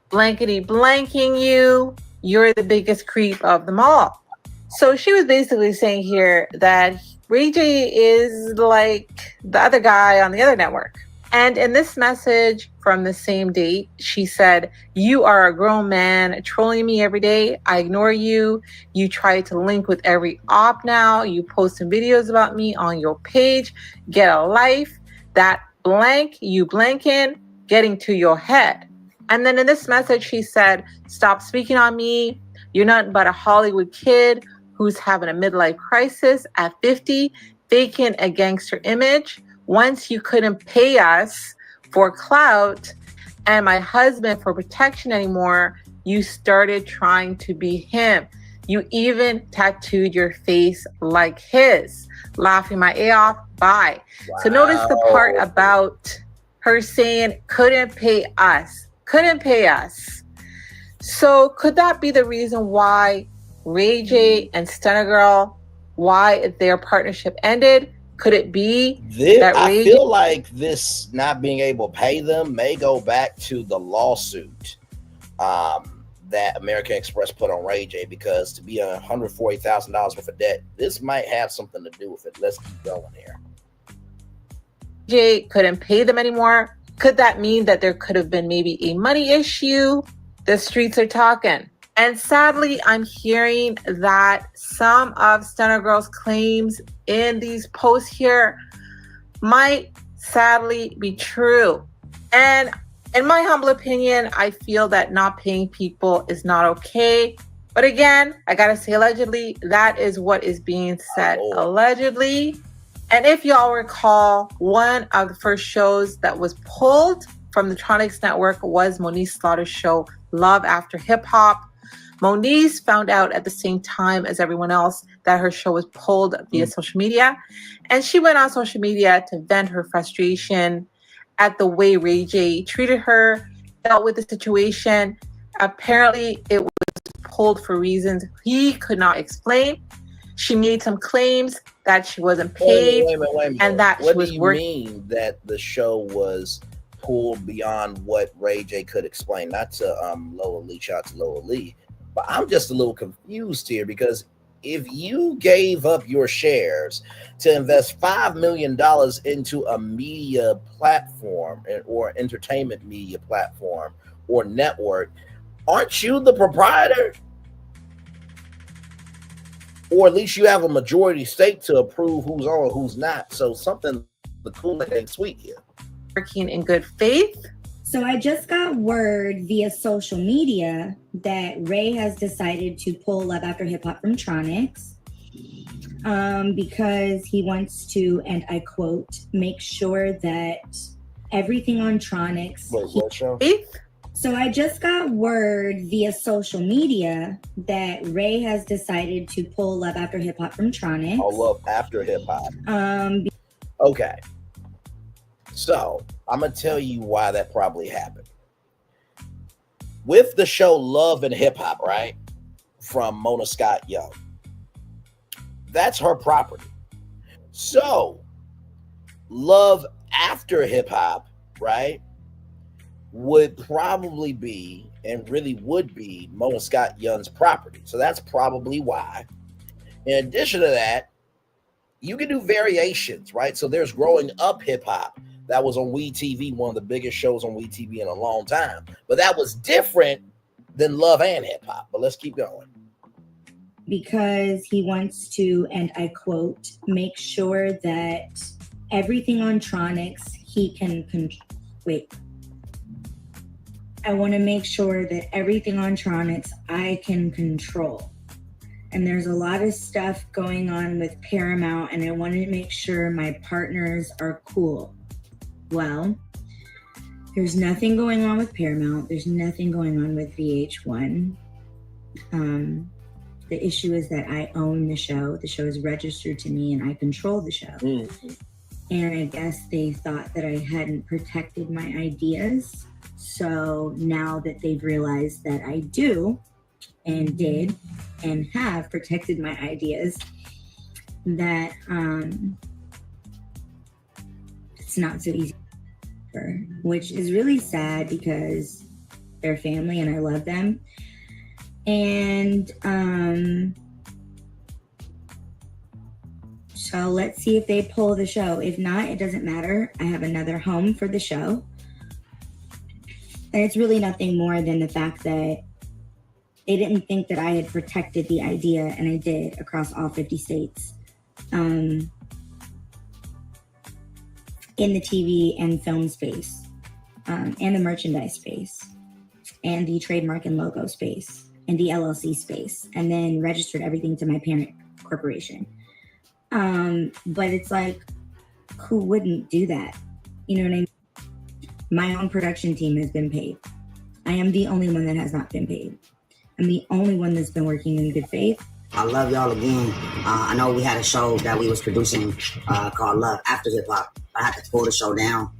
blankety blanking you. You're the biggest creep of them all. So she was basically saying here that Ray J is like the other guy on the other network. And in this message from the same date, she said, you are a grown man trolling me every day. I ignore you. You try to link with every op now. You posting videos about me on your page. Get a life. That blank, you blanking, getting to your head. And then in this message, she said, stop speaking on me. You're nothing but a Hollywood kid who's having a midlife crisis at 50, faking a gangster image. Once you couldn't pay us for clout and my husband for protection anymore, you started trying to be him. You even tattooed your face like his. Laughing my A off. Bye. Wow. So notice the part about her saying couldn't pay us. Couldn't pay us. So could that be the reason why Ray J and Stunna Girl, why their partnership ended? Could it be that I feel like this not being able to pay them may go back to the lawsuit that American Express put on Ray J, because to be $140,000 worth of debt, this might have something to do with it. Let's keep going here. J couldn't pay them anymore. Could that mean that there could have been maybe a money issue? The streets are talking. And sadly, I'm hearing that some of Stunna Girl's claims in these posts here might sadly be true. And in my humble opinion, I feel that not paying people is not okay. But again, I gotta say allegedly, that is what is being said, allegedly. And if y'all recall, one of the first shows that was pulled from the Tronics Network was Moniece Slaughter's show, Love After Hip Hop. Moniece found out at the same time as everyone else that her show was pulled via social media. And she went on social media to vent her frustration at the way Ray J treated her, dealt with the situation. Apparently, it was pulled for reasons he could not explain. She made some claims that she wasn't paid, wait a minute. and that what she was do you working. mean that the show was pulled beyond what Ray J could explain? Not to Lola Lee, shout out to Lola Lee, but I'm just a little confused here, because if you gave up your shares to invest $5 million into a media platform or entertainment media platform or network, aren't you the proprietor? Or at least you have a majority stake to approve who's on, who's not. So something, the Kool-Aid ain't sweet here. Working in good faith. So I just got word via social media that Ray has decided to pull Love After Hip Hop from Tronics because he wants to, and I quote, make sure that everything on Tronics. Wait, what show? So I just got word via social media that Ray has decided to pull Love After Hip Hop from Tronics. Oh, Love After Hip Hop. Okay. So I'm going to tell you why that probably happened. With the show Love and Hip Hop, right? From Mona Scott Young. That's her property. So Love After Hip Hop, right, would probably be, and really would be, Mona Scott Young's property. So that's probably why. In addition to that, you can do variations, right? So there's Growing Up Hip Hop. That was on WeTV, one of the biggest shows on WeTV in a long time. But that was different than Love and Hip Hop. But let's keep going. Because he wants to, and I quote, make sure that everything on Tronics he can wait. I want to make sure that everything on Tronics I can control. And there's a lot of stuff going on with Paramount, and I want to make sure my partners are cool. Well, there's nothing going on with Paramount. There's nothing going on with VH1. The issue is that I own the show. The show is registered to me, and I control the show. Mm-hmm. And I guess they thought that I hadn't protected my ideas. So now that they've realized that I do and did and have protected my ideas, that it's not so easy, which is really sad because they're family and I love them. And so let's see if they pull the show. If not, it doesn't matter. I have another home for the show. And it's really nothing more than the fact that they didn't think that I had protected the idea, and I did, across all 50 states. In the TV and film space, and the merchandise space, and the trademark and logo space, and the LLC space, and then registered everything to my parent corporation. But it's like, who wouldn't do that? You know what I mean? My own production team has been paid. I am the only one that has not been paid. I'm the only one that's been working in good faith. I love y'all again. I know we had a show that we was producing called Love After Hip Hop. I had to pull the show down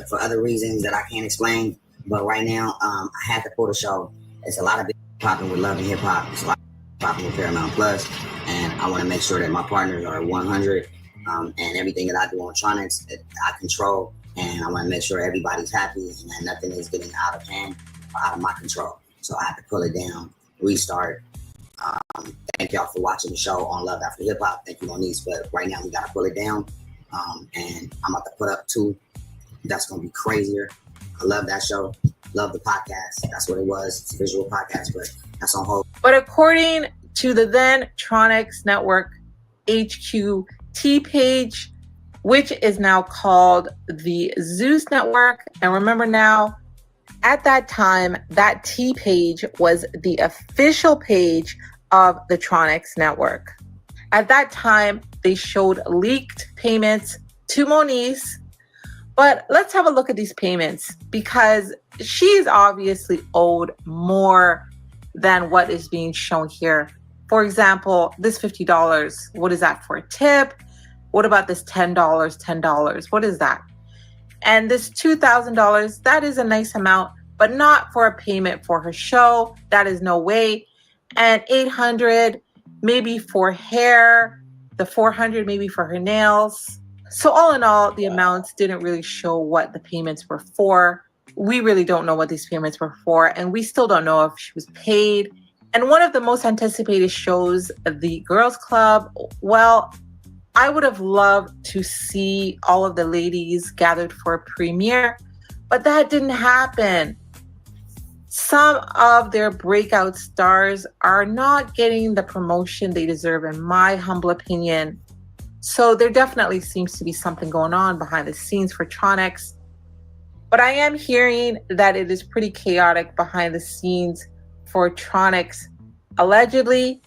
for other reasons that I can't explain. But right now, I had to pull the show. It's a lot of popping with Love and Hip Hop. It's a lot of popping with Paramount Plus, and I want to make sure that my partners are 100, and everything that I do on Tronics, I control, and I want to make sure everybody's happy and that nothing is getting out of hand or out of my control. So I have to pull it down, restart. Thank y'all for watching the show on Love After Hip Hop. Thank you, Moniece, but right now we got to pull it down, and I'm about to put up 2. That's going to be crazier. I love that show. Love the podcast. That's what it was. It's a visual podcast, but that's on hold. But according to the then Tronics Network HQT page, which is now called the Zeus Network, and remember now, at that time, that T page was the official page of the Tronics Network. At that time, they showed leaked payments to Moniece. But let's have a look at these payments, because she's obviously owed more than what is being shown here. For example, this $50, what is that for a tip? What about this $10? What is that? And this $2,000, that is a nice amount, but not for a payment for her show. That is no way. And $800 maybe for hair, the $400 maybe for her nails. So all in all, the amounts didn't really show what the payments were for. We really don't know what these payments were for, and we still don't know if she was paid. And one of the most anticipated shows, the Girls Club, well, I would have loved to see all of the ladies gathered for a premiere, but that didn't happen. Some of their breakout stars are not getting the promotion they deserve, in my humble opinion. So there definitely seems to be something going on behind the scenes for Tronics. But I am hearing that it is pretty chaotic behind the scenes for Tronics, allegedly.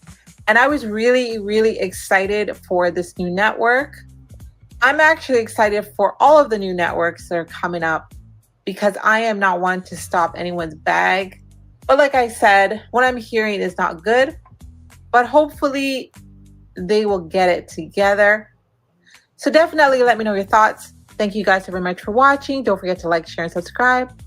And I was really, really excited for this new network. I'm actually excited for all of the new networks that are coming up, because I am not one to stop anyone's bag. But like I said, what I'm hearing is not good, but hopefully they will get it together. So definitely let me know your thoughts. Thank you guys very much for watching. Don't forget to like, share, and subscribe.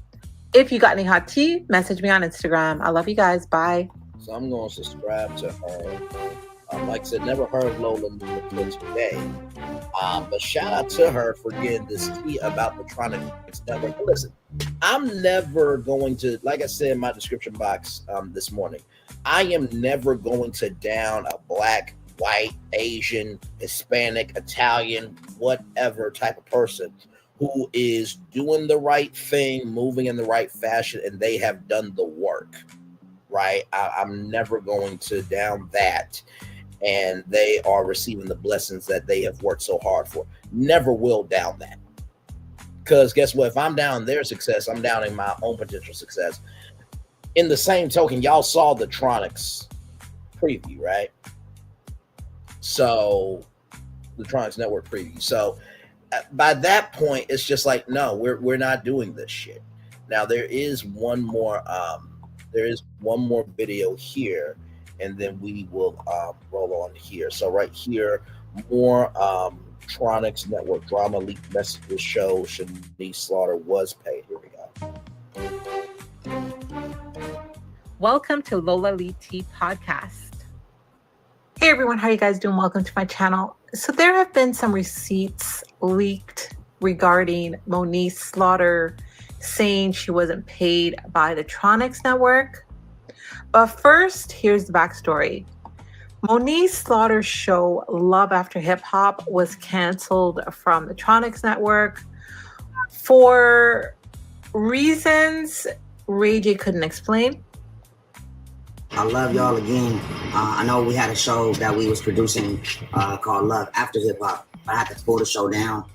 If you got any hot tea, message me on Instagram. I love you guys. Bye. So I'm going to subscribe to her. Like I said, never heard Lola today. But shout out to her for getting this tea about the Tronics Network. Listen, I'm never going to, like I said in my description box this morning, I am never going to down a black, white, Asian, Hispanic, Italian, whatever type of person who is doing the right thing, moving in the right fashion, and they have done the work, right? I'm never going to down that, and they are receiving the blessings that they have worked so hard for. Never will down that. Because guess what? If I'm down their success, I'm downing my own potential success. In the same token, y'all saw the Tronics preview, right? So the Tronics Network preview. So by that point, it's just like, no, we're not doing this shit. Now there is one more video here, and then we will roll on here. So right here, more Tronics Network drama leak messages show Shanice Slaughter was paid. Here we go. Welcome to Lola Lee T Podcast. Hey everyone, how are you guys doing? Welcome to my channel. So there have been some receipts leaked regarding Moniece Slaughter saying she wasn't paid by the Tronics Network. But first, here's the backstory. Moniece Slaughter's show, Love After Hip Hop, was canceled from the Tronics Network for reasons Raeh J couldn't explain. I love y'all again. I know we had a show that we was producing called Love After Hip Hop. I had to pull the show down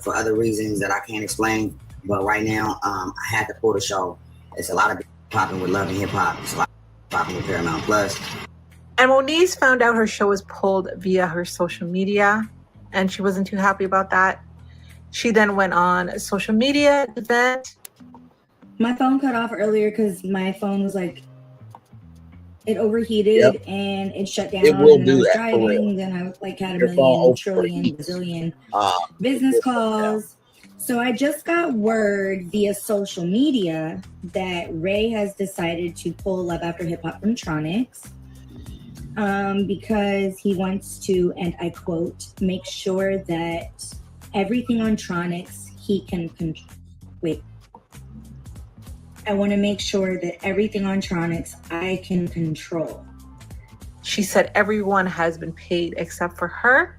for other reasons that I can't explain. But right now, I had to pull the show. It's a lot of popping with Love and Hip Hop. It's a lot of popping with Paramount Plus. And Moniece found out her show was pulled via her social media, and she wasn't too happy about that. She then went on a social media event. My phone cut off earlier because my phone was like It overheated and it shut down. It will and do I was that, for real. driving. Then I like had a Your phone million, trillion, overheats. bazillion It business will shut down. calls. So I just got word via social media that Raeh has decided to pull Love After Hip Hop from Tronics because he wants to, and I quote, make sure that everything on Tronics he can wait. I want to make sure that everything on Tronics I can control. She said everyone has been paid except for her.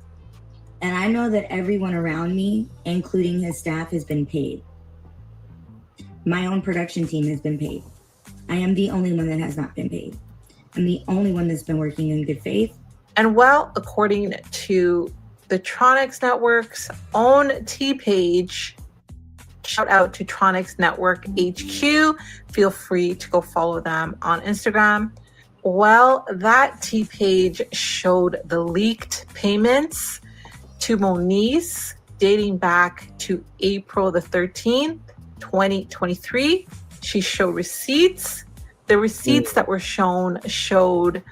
And I know that everyone around me, including his staff, has been paid. My own production team has been paid. I am the only one that has not been paid. I'm the only one that's been working in good faith. And well, according to the Tronics Network's own T page, shout out to Tronics Network HQ. Feel free to go follow them on Instagram. Well, that T page showed the leaked payments to Moniece dating back to April the 13th, 2023. She showed receipts. The receipts that were shown showed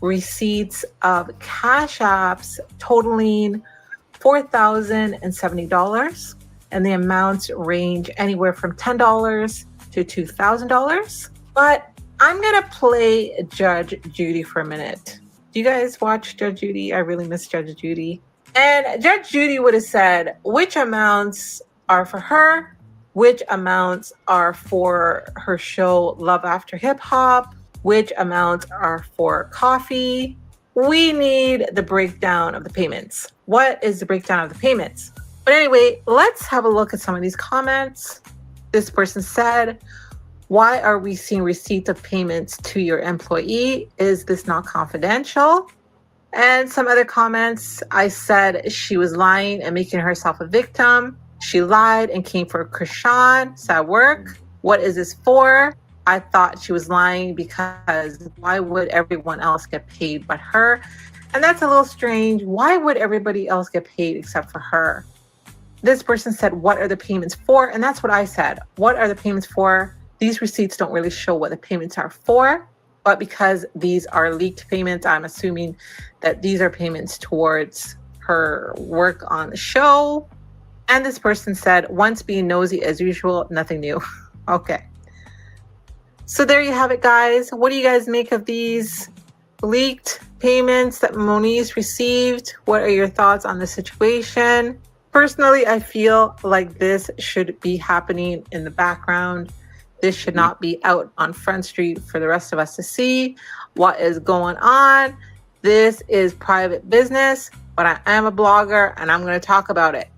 receipts of cash apps totaling $4,070. And the amounts range anywhere from $10 to $2,000. But I'm going to play Judge Judy for a minute. Do you guys watch Judge Judy? I really miss Judge Judy. And Judge Judy would have said which amounts are for her, which amounts are for her show Love After Hip Hop, which amounts are for coffee. We need the breakdown of the payments. What is the breakdown of the payments? But anyway, let's have a look at some of these comments. This person said, why are we seeing receipts of payments to your employee? Is this not confidential? And some other comments, I said she was lying and making herself a victim. She lied and came for Krishan. Sad work. What is this for? I thought she was lying because why would everyone else get paid but her? And that's a little strange. Why would everybody else get paid except for her? This person said, what are the payments for? And that's what I said. What are the payments for? These receipts don't really show what the payments are for. But because these are leaked payments, I'm assuming that these are payments towards her work on the show. And this person said, once being nosy as usual, nothing new. Okay. So there you have it, guys. What do you guys make of these leaked payments that Moniece received? What are your thoughts on the situation? Personally, I feel like this should be happening in the background. This should not be out on Front Street for the rest of us to see what is going on. This is private business, but I am a blogger and I'm going to talk about it.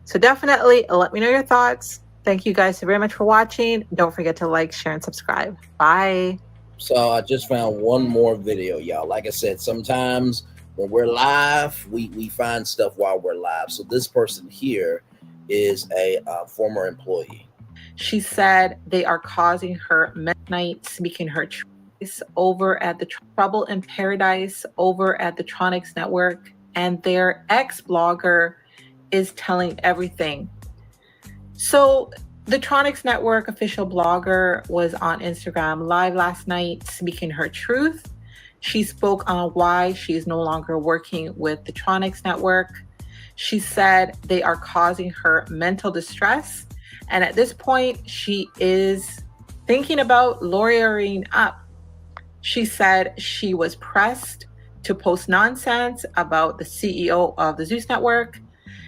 So definitely let me know your thoughts. Thank you guys so very much for watching. Don't forget to like, share, and subscribe. Bye. So I just found one more video, y'all. Like I said, sometimes when we're live, we find stuff while we're live. So this person here is a former employee. She said they are causing her midnight speaking her choice over at the Trouble in Paradise over at the Tronics Network, and their ex-blogger is telling everything. So the Tronics Network official blogger was on Instagram Live last night speaking her truth. She spoke on why she is no longer working with the Tronics Network. She said they are causing her mental distress. And at this point, she is thinking about lawyering up. She said she was pressed to post nonsense about the CEO of the Zeus Network.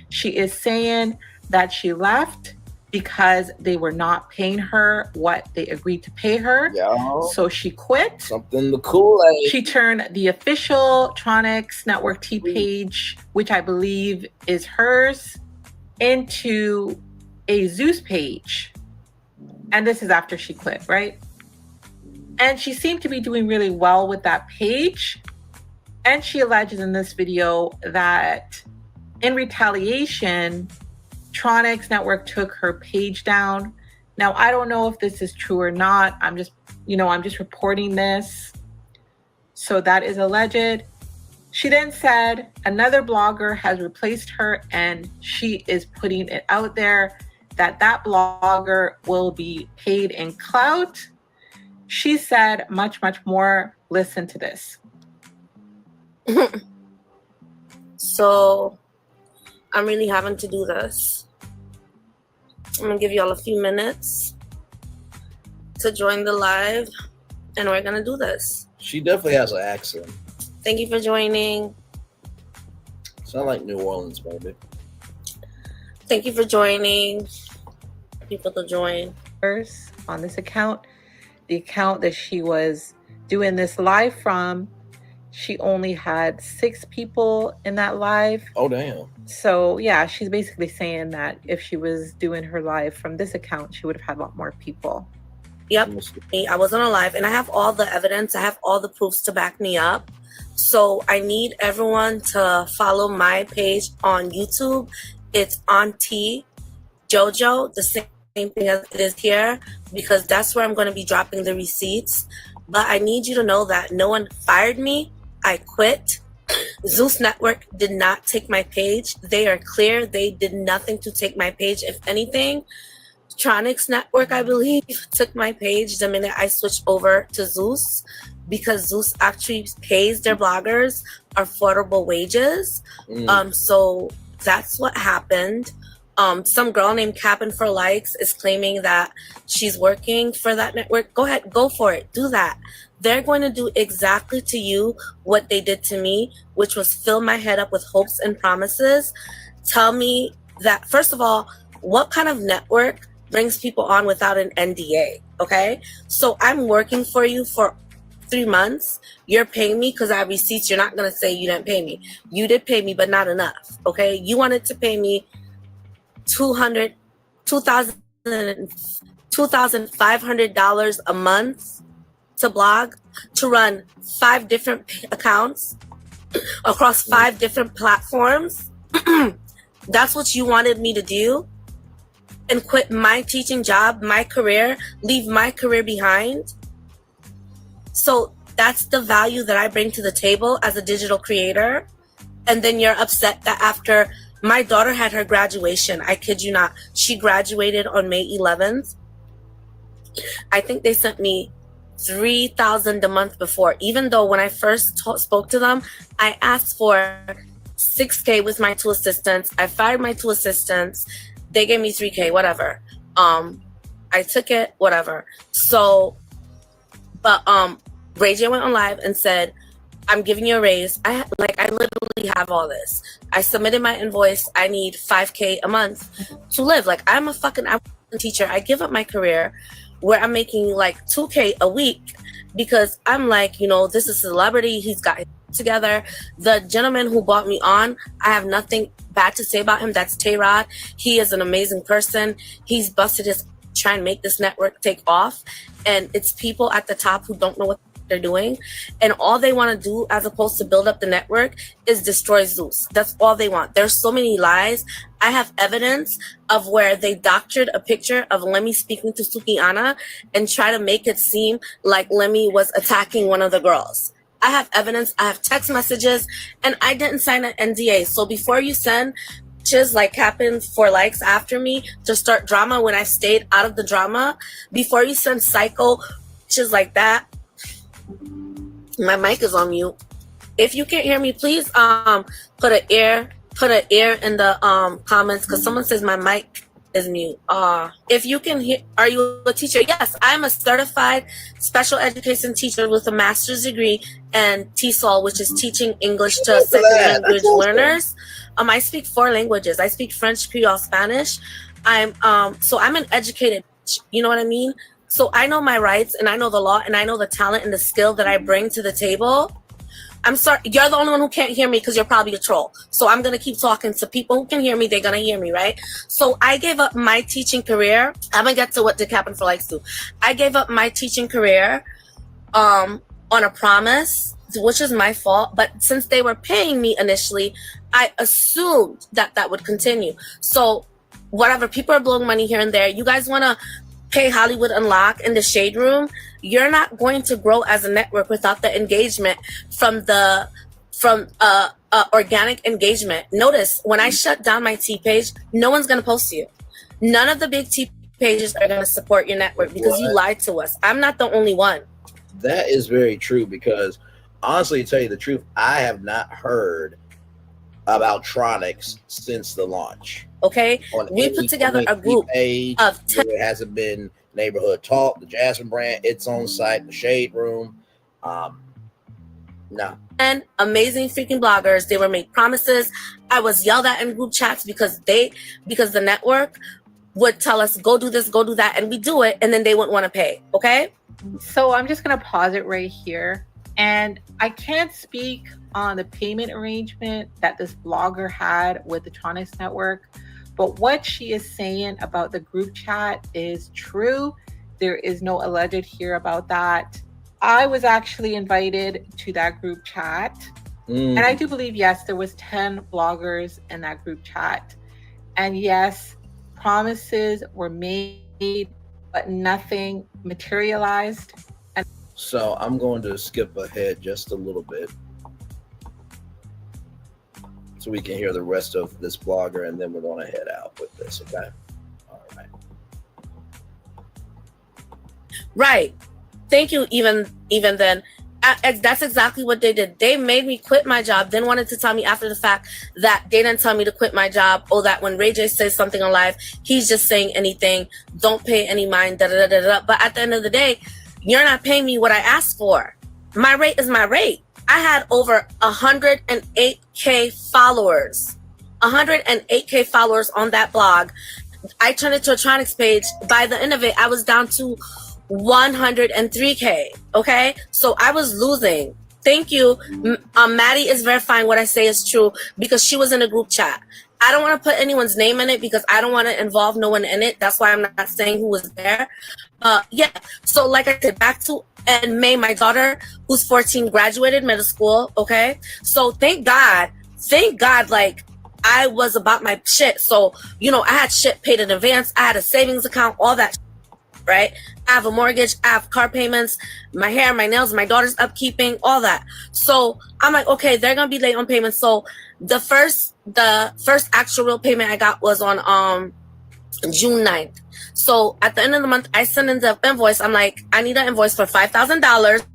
She is saying that she left because they were not paying her what they agreed to pay her. Yo. So she quit. Something the Kool-Aid. She turned the official Tronics Network T page, which I believe is hers, into a Zeus page. And this is after she quit, right? And she seemed to be doing really well with that page. And she alleges in this video that in retaliation, Tronics Network took her page down. Now, I don't know if this is true or not. I'm just reporting this. So that is alleged. She then said another blogger has replaced her, and she is putting it out there that that blogger will be paid in clout. She said much, much more. Listen to this. So I'm really having to do this. I'm gonna give y'all a few minutes to join the live, and we're gonna do this. She definitely has an accent. Thank you for joining. Sound like New Orleans, baby. Thank you for joining. People to join. First, on this account, the account that she was doing this live from, she only had 6 people in that live. Oh, damn. So, yeah, she's basically saying that if she was doing her live from this account, she would have had a lot more people. Yep, I wasn't alive, and I have all the evidence. I have all the proofs to back me up. So I need everyone to follow my page on YouTube. It's Auntie Jojo, the same thing as it is here, because that's where I'm going to be dropping the receipts. But I need you to know that no one fired me. I quit. Zeus Network did not take my page. They are clear. They did nothing to take my page. If anything, Tronics Network, I believe, took my page the minute I switched over to Zeus, because Zeus actually pays their bloggers affordable wages. So that's what happened. Some girl named Cappin for Likes is claiming that she's working for that network. Go ahead, go for it. Do that. They're going to do exactly to you what they did to me, which was fill my head up with hopes and promises. Tell me that, first of all, what kind of network brings people on without an NDA? Okay, so I'm working for you for 3 months. You're paying me because I have receipts. You're not going to say you didn't pay me. You did pay me, but not enough. Okay, you wanted to pay me $2,500 a month to blog, to run 5 different accounts across 5 different platforms. That's what you wanted me to do? And quit my teaching job, my career, leave my career behind? So that's the value that I bring to the table as a digital creator. And then you're upset that after my daughter had her graduation, I kid you not, she graduated on May 11th. I think they sent me $3,000 a month before, even though when I first spoke to them, I asked for $6K with my 2 assistants. I fired my 2 assistants. They gave me $3K, whatever. I took it, whatever. So, but Ray J went on live and said, I'm giving you a raise. I literally have all this. I submitted my invoice. I need $5K a month to live. Like, I'm a fucking teacher. I give up my career where I'm making like $2K a week because I'm like, you know, this is a celebrity. He's got it together. The gentleman who brought me on, I have nothing bad to say about him. That's Tay-Rod. He is an amazing person. He's busted his trying to make this network take off. And it's people at the top who don't know what they're doing, and all they want to do as opposed to build up the network is destroy Zeus. That's all they want. There's so many lies. I have evidence of where they doctored a picture of Lemmy speaking to Sukiana and try to make it seem like Lemmy was attacking one of the girls. I have evidence. I have text messages, and I didn't sign an NDA. So before you send bitches like Cappin for Likes after me to start drama when I stayed out of the drama, before you send psycho bitches like that, my mic is on mute. If you can't hear me, please put an ear in the comments, because someone says my mic is mute. If you can hear, are you a teacher? Yes, I'm a certified special education teacher with a master's degree and TESOL, which is teaching English to second language learners. I speak 4 languages. I speak French, Creole, Spanish. So I'm an educated, you know what I mean? So I know my rights, and I know the law, and I know the talent and the skill that I bring to the table. I'm sorry, you're the only one who can't hear me because you're probably a troll. So I'm going to keep talking to people who can hear me. They're going to hear me, right? So I gave up my teaching career. I'm going to get to what did Cappin for Likes do. I gave up my teaching career on a promise, which is my fault. But since they were paying me initially, I assumed that that would continue. So whatever, people are blowing money here and there. You guys want to pay Hollywood Unlock in the Shade Room? You're not going to grow as a network without the engagement from organic engagement. Notice when I shut down my T page, no one's going to post you. None of the big T pages are going to support your network because you lied to us. I'm not the only one. That is very true because honestly, to tell you the truth, I have not heard about Tronics since the launch. Okay, we put together a group page of there hasn't been Neighborhood Talk, the Jasmine brand, its own site, the Shade Room. No. And amazing freaking bloggers. They were made promises. I was yelled at in group chats because the network would tell us, go do this, go do that, and we do it, and then they wouldn't want to pay. Okay? So I'm just going to pause it right here. And I can't speak on the payment arrangement that this blogger had with the Tronics Network, but what she is saying about the group chat is true. There is no alleged here about that. I was actually invited to that group chat. And I do believe, yes, there was 10 bloggers in that group chat. And yes, promises were made, but nothing materialized. So I'm going to skip ahead just a little bit so we can hear the rest of this blogger, and then we're going to head out with this, okay? All right. Right. Thank you. Even then, that's exactly what they did. They made me quit my job, then wanted to tell me after the fact that they didn't tell me to quit my job, or that when Ray J says something on live, he's just saying anything. Don't pay any mind. Da, da, da, da, da. But at the end of the day, you're not paying me what I asked for. My rate is my rate. I had over 108K followers. 108K followers on that blog. I turned it to a Tronics page. By the end of it, I was down to 103K. Okay? So I was losing. Thank you. Maddie is verifying what I say is true because she was in a group chat. I don't want to put anyone's name in it because I don't want to involve no one in it. That's why I'm not saying who was there. Yeah. So like I said, back to in May, my daughter, who's 14, graduated middle school. Okay. So thank God, like I was about my shit. So, I had shit paid in advance. I had a savings account, all that, right? I have a mortgage. I have car payments, my hair, my nails, my daughter's upkeeping, all that. So I'm like, okay, they're going to be late on payments. So the first actual real payment I got was on June 9th. So at the end of the month, I send in the invoice. I'm like, I need an invoice for $5,000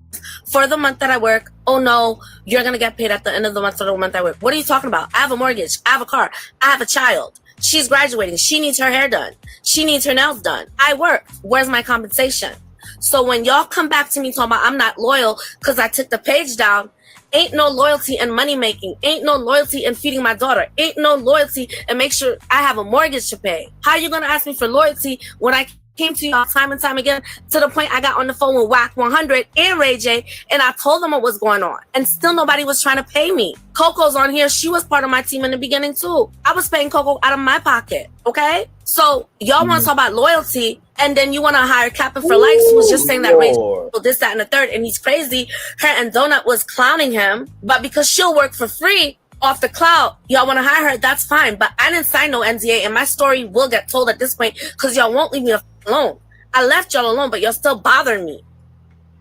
for the month that I work. Oh no, you're going to get paid at the end of the month for the month I work. What are you talking about? I have a mortgage. I have a car. I have a child. She's graduating. She needs her hair done. She needs her nails done. I work. Where's my compensation? So when y'all come back to me talking about I'm not loyal because I took the page down, ain't no loyalty in money making. Ain't no loyalty in feeding my daughter. Ain't no loyalty in make sure I have a mortgage to pay. How you going to ask me for loyalty when I came to y'all time and time again to the point I got on the phone with WAC 100 and Ray J and I told them what was going on and still nobody was trying to pay me. Coco's on here. She was part of my team in the beginning too. I was paying Coco out of my pocket. Okay. So y'all want to talk about loyalty and then you want to hire Captain for Likes who was just saying that Ray J this, that, and the third and he's crazy. Her and Donut was clowning him, but because she'll work for free off the cloud, y'all want to hire her, that's fine. But I didn't sign no NDA and my story will get told at this point because y'all won't leave me alone. I left y'all alone, but y'all still bothering me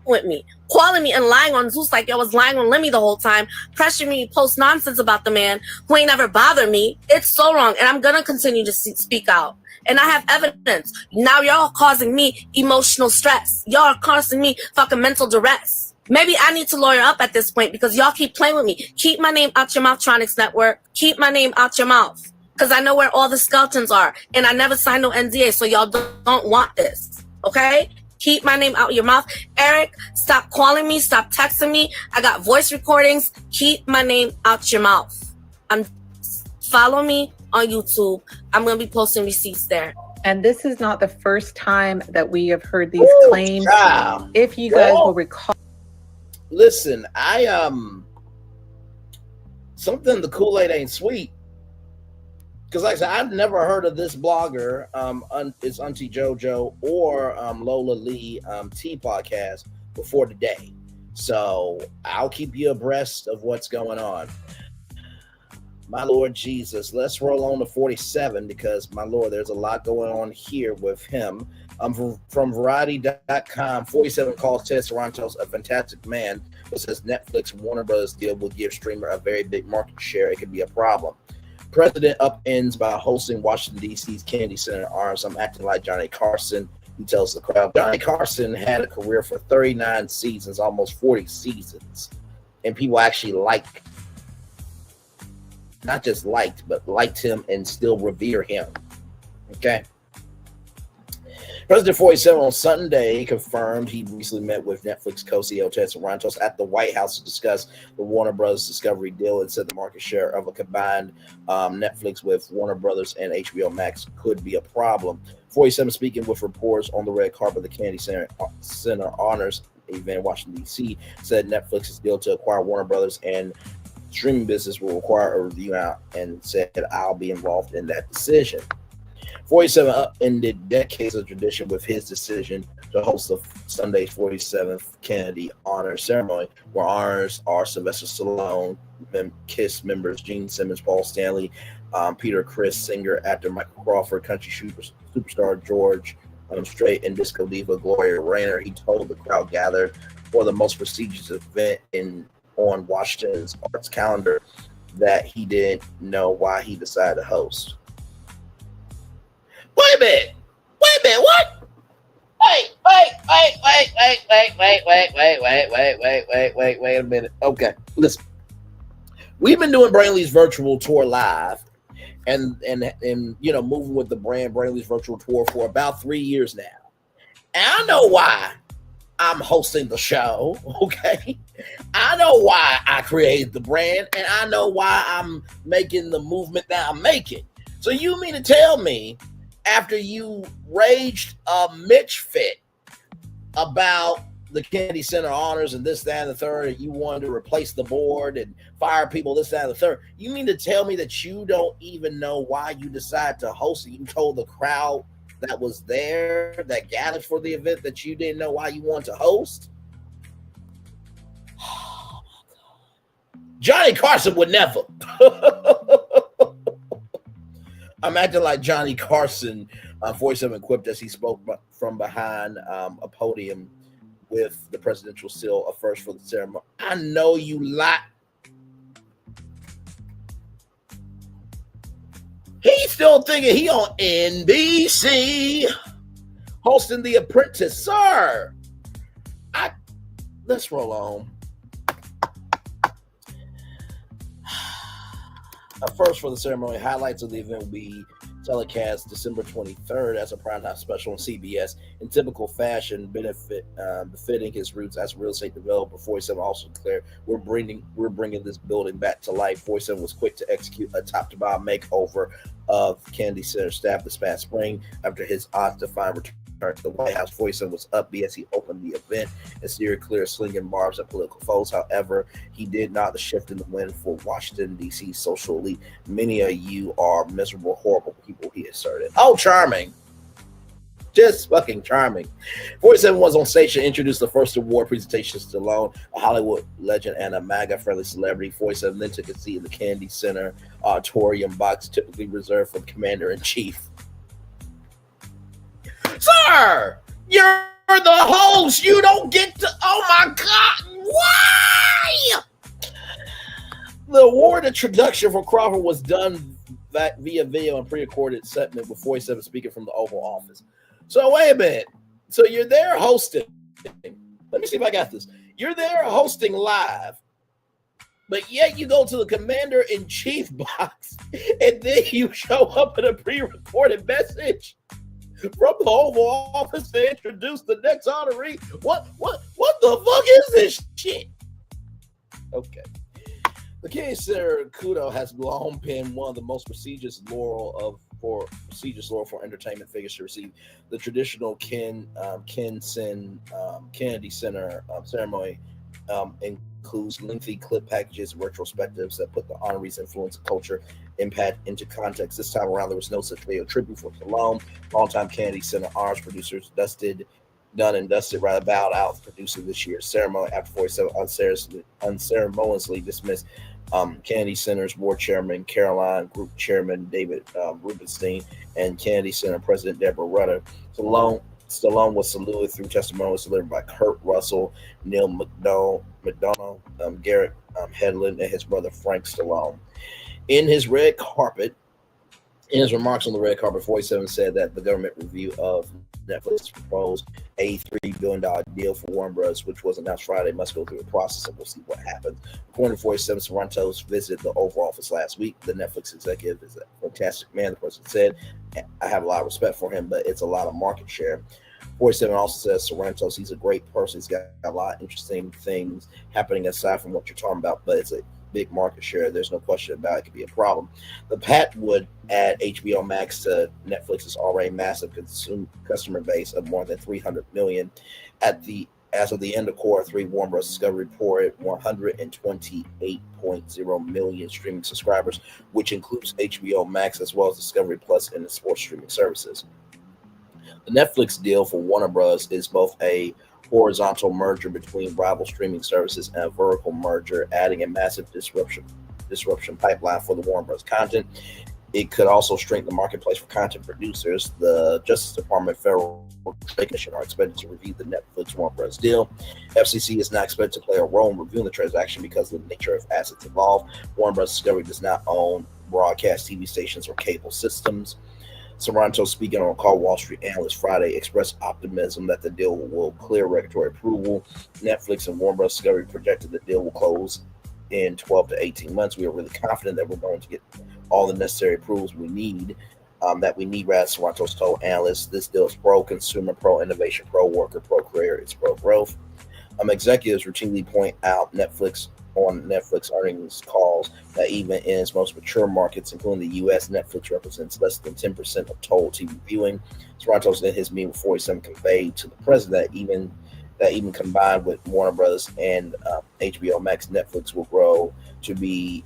with me, calling me and lying on Zeus like y'all was lying on Lemmy the whole time, pressuring me to post nonsense about the man who ain't ever bothered me. It's so wrong, and I'm gonna continue to speak out. And I have evidence. Now y'all causing me emotional stress. Y'all are causing me fucking mental duress. Maybe I need to lawyer up at this point because y'all keep playing with me. Keep my name out your mouth, Tronics Network. Keep my name out your mouth. Because I know where all the skeletons are. And I never signed no NDA, so y'all don't want this. Okay? Keep my name out your mouth. Eric, stop calling me. Stop texting me. I got voice recordings. Keep my name out your mouth. Follow me on YouTube. I'm going to be posting receipts there. And this is not the first time that we have heard these claims. Child. If you guys will recall. Listen, something the Kool-Aid ain't sweet. Because like I said, I've never heard of this blogger, it's Auntie JoJo or Lola Lee T podcast before today. So I'll keep you abreast of what's going on. My Lord Jesus, let's roll on to 47 because, my Lord, there's a lot going on here with him. From Variety.com, 47 calls Ted Sarantos a fantastic man, but says Netflix and Warner Brothers deal will give streamer a very big market share. It could be a problem. President upends by hosting Washington, D.C.'s Kennedy Center Arms. I'm acting like Johnny Carson. He tells the crowd, Johnny Carson had a career for 39 seasons, almost 40 seasons. And people actually not just liked him and still revere him. Okay. President 47 on Sunday confirmed he recently met with Netflix co-CEO Ted Sarandos at the White House to discuss the Warner Brothers Discovery deal and said the market share of a combined Netflix with Warner Brothers and HBO Max could be a problem. 47 speaking with reporters on the red carpet of the Kennedy Center Honors event in Washington, D.C., said Netflix's deal to acquire Warner Brothers and streaming business will require a review out, and said I'll be involved in that decision. 47 upended decades of tradition with his decision to host the Sunday's 47th Kennedy Honor Ceremony, where honors are Sylvester Stallone, KISS members Gene Simmons, Paul Stanley, Peter Criss, singer, actor Michael Crawford, country superstar George Strait, and disco diva Gloria Rayner. He told the crowd gathered for the most prestigious event on Washington's arts calendar that he didn't know why he decided to host. Wait a minute, what? Wait a minute. Okay, listen. We've been doing Brainley's virtual tour live and moving with the brand Brainley's virtual tour for about 3 years now. And I know why I'm hosting the show, okay? I know why I created the brand, and I know why I'm making the movement that I'm making. So you mean to tell me, after you raged a Mitch fit about the Kennedy Center Honors and this, that, and the third, you wanted to replace the board and fire people, this, that, and the third, you mean to tell me that you don't even know why you decided to host it? You told the crowd that was there, that gathered for the event, that you didn't know why you wanted to host? Oh my God. Johnny Carson would never. I'm acting like Johnny Carson, 47 quipped as he spoke from behind a podium with the presidential seal, a first for the ceremony. I know you lie. He's still thinking he on NBC hosting The Apprentice, sir. Let's roll on. First for the ceremony, highlights of the event will be telecast December 23rd as a primetime special on CBS in typical fashion, befitting his roots as a real estate developer. 47 also declared, we're bringing this building back to life. 47 was quick to execute a top-to-bottom makeover of Kennedy Center staff this past spring after his odds-defying return to the White House. 47 was upbeat as he opened the event and steered clear, slinging barbs at political foes. However, he did not the shift in the wind for Washington, D.C. social elite. Many of you are miserable, horrible people, he asserted. Oh, charming. Just fucking charming. 47 was on stage to introduce the first award presentation to Stallone, a Hollywood legend and a MAGA-friendly celebrity. 47 then took a seat in the Kennedy Center auditorium box, typically reserved for the commander-in-chief. Sir, you're the host. You don't get to. Oh my God, why? The award introduction for Crawford was done via video and pre-recorded segment with 47 speaking from the Oval Office. So wait a minute. So you're there hosting. Let me see if I got this. You're there hosting live, but yet you go to the commander-in-chief box and then you show up in a pre-recorded message from the Oval Office to introduce the next honoree. What the fuck is this shit? Okay. The Kennedy Center Kudo has long been one of the most prestigious laurel for entertainment figures to receive. The traditional Kennedy Center ceremony includes lengthy clip packages and retrospectives that put the honorees' influence and culture impact into context. This time around, there was no such video tribute for Stallone. Longtime Kennedy Center honors producers Dun and Dusted bowed out producing this year's ceremony after 47 unceremoniously dismissed Kennedy Center's board chairman, Caroline Group Chairman David Rubenstein, and Kennedy Center President Deborah Rutter. Stallone was saluted through testimonials delivered by Kurt Russell, Neil McDonough, Garrett Hedlund, and his brother Frank Stallone. In his remarks on the red carpet, 47 said that the government review of Netflix proposed a $3 billion deal for Warner Bros., which was announced Friday, must go through the process, and we'll see what happens. According to 47, Sorrento's visited the Oval Office last week. The Netflix executive is a fantastic man, the person said. I have a lot of respect for him, but it's a lot of market share. 47 also says Sorrento, he's a great person. He's got a lot of interesting things happening aside from what you're talking about, but it's a big market share. There's no question about it. Could be a problem. The PAT would add HBO Max to Netflix's already massive customer base of more than 300 million. As of the end of quarter three, Warner Bros. Discovery reported 128.0 million streaming subscribers, which includes HBO Max as well as Discovery Plus and the sports streaming services. The Netflix deal for Warner Bros. Is both a horizontal merger between rival streaming services and a vertical merger, adding a massive disruption pipeline for the Warner Bros. Content. It could also strengthen the marketplace for content producers. The Justice Department Federal Trade Commission are expected to review the Netflix Warner Bros. Deal. FCC is not expected to play a role in reviewing the transaction because of the nature of assets involved. Warner Bros. Discovery does not own broadcast TV stations or cable systems. Sorrento, speaking on a call, Wall Street analyst Friday expressed optimism that the deal will clear regulatory approval. Netflix and Warner Bros. Discovery projected the deal will close in 12 to 18 months. We are really confident that we're going to get all the necessary approvals we need, Sorrento's told analysts. This deal is pro-consumer, pro-innovation, pro-worker, pro-creator, it's pro-growth. Executives routinely point out Netflix earnings calls that even in its most mature markets, including the U.S., Netflix represents less than 10% of total TV viewing. Sorrento's in his meeting with 47 conveyed to the president that even combined with Warner Brothers and HBO Max, Netflix will grow to be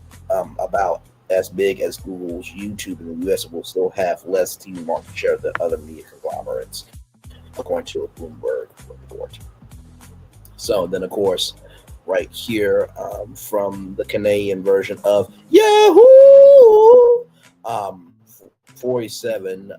about as big as Google's YouTube in the U.S. It will still have less TV market share than other media conglomerates, according to a Bloomberg report. So then, of course, right here from the Canadian version of Yahoo, 47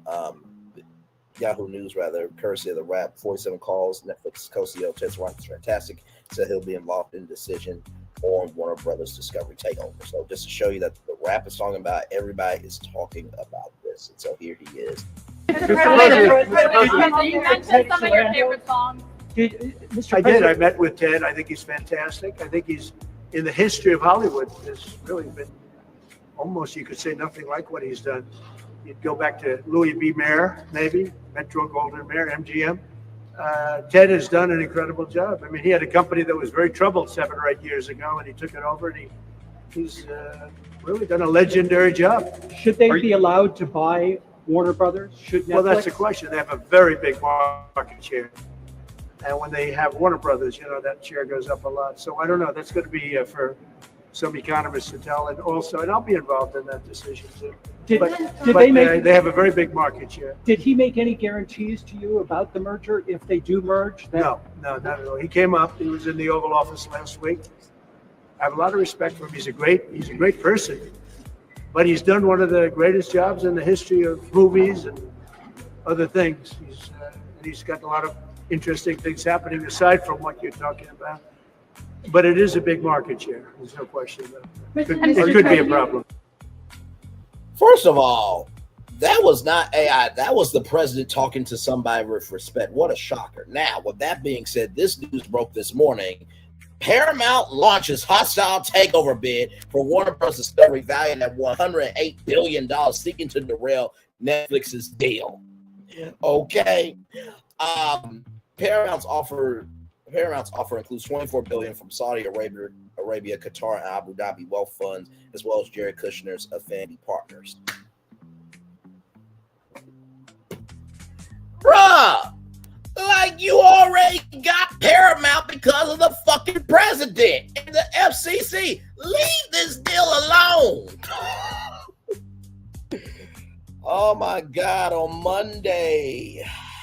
Yahoo News, rather, courtesy of the Wrap. 47 calls Netflix co-CEO Ted Sarandos fantastic, said he'll be involved in the decision on Warner Brothers Discovery takeover. So just to show you that the Wrap is talking about, everybody is talking about this, and so here he is. You mentioned some of your favorite songs. I did. I met with Ted. I think he's fantastic. I think he's, in the history of Hollywood, has really been almost, you could say, nothing like what he's done. You'd go back to Louis B. Mayer, maybe, Metro Goldwyn Mayer, MGM. Ted has done an incredible job. I mean, he had a company that was very troubled 7 or 8 years ago, and he took it over, and he's really done a legendary job. Should they be allowed to buy Warner Brothers? Should Netflix? Well, that's the question. They have a very big market share. And when they have Warner Brothers, that share goes up a lot. So I don't know. That's going to be for some economists to tell. And also, and I'll be involved in that decision too. They have a very big market share. Did he make any guarantees to you about the merger if they do merge? No, not at all. He came up. He was in the Oval Office last week. I have a lot of respect for him. He's a great person. But he's done one of the greatest jobs in the history of movies and other things. He's got a lot of interesting things happening aside from what you're talking about. But it is a big market share. There's no question about it. It could be a problem. First of all, that was not AI. That was the president talking to somebody with respect. What a shocker. Now, with that being said, this news broke this morning. Paramount launches hostile takeover bid for Warner Bros. Discovery valued at $108 billion, seeking to derail Netflix's deal. Okay. Paramount's offer includes $24 billion from Saudi Arabia, Qatar, and Abu Dhabi wealth funds, as well as Jared Kushner's affinity partners. Bruh, like you already got Paramount because of the fucking president and the FCC. Leave this deal alone. Oh my God! On Monday,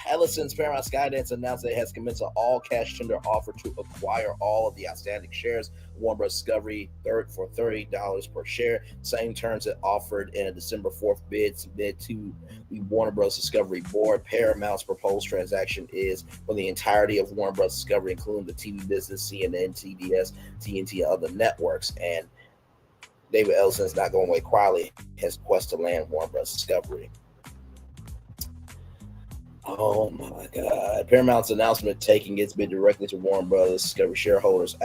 Ellison's Paramount Skydance announced that it has commenced an all-cash tender offer to acquire all of the outstanding shares of Warner Bros. Discovery for $30 per share. Same terms it offered in a December 4th bid submitted to the Warner Bros. Discovery board. Paramount's proposed transaction is for the entirety of Warner Bros. Discovery, including the TV business, CNN, TBS, TNT, and other networks. And David Ellison is not going away quietly. His quest to land Warner Bros. Discovery. Oh my God! Paramount's announcement taking its bid directly to Warner Brothers Discovery shareholders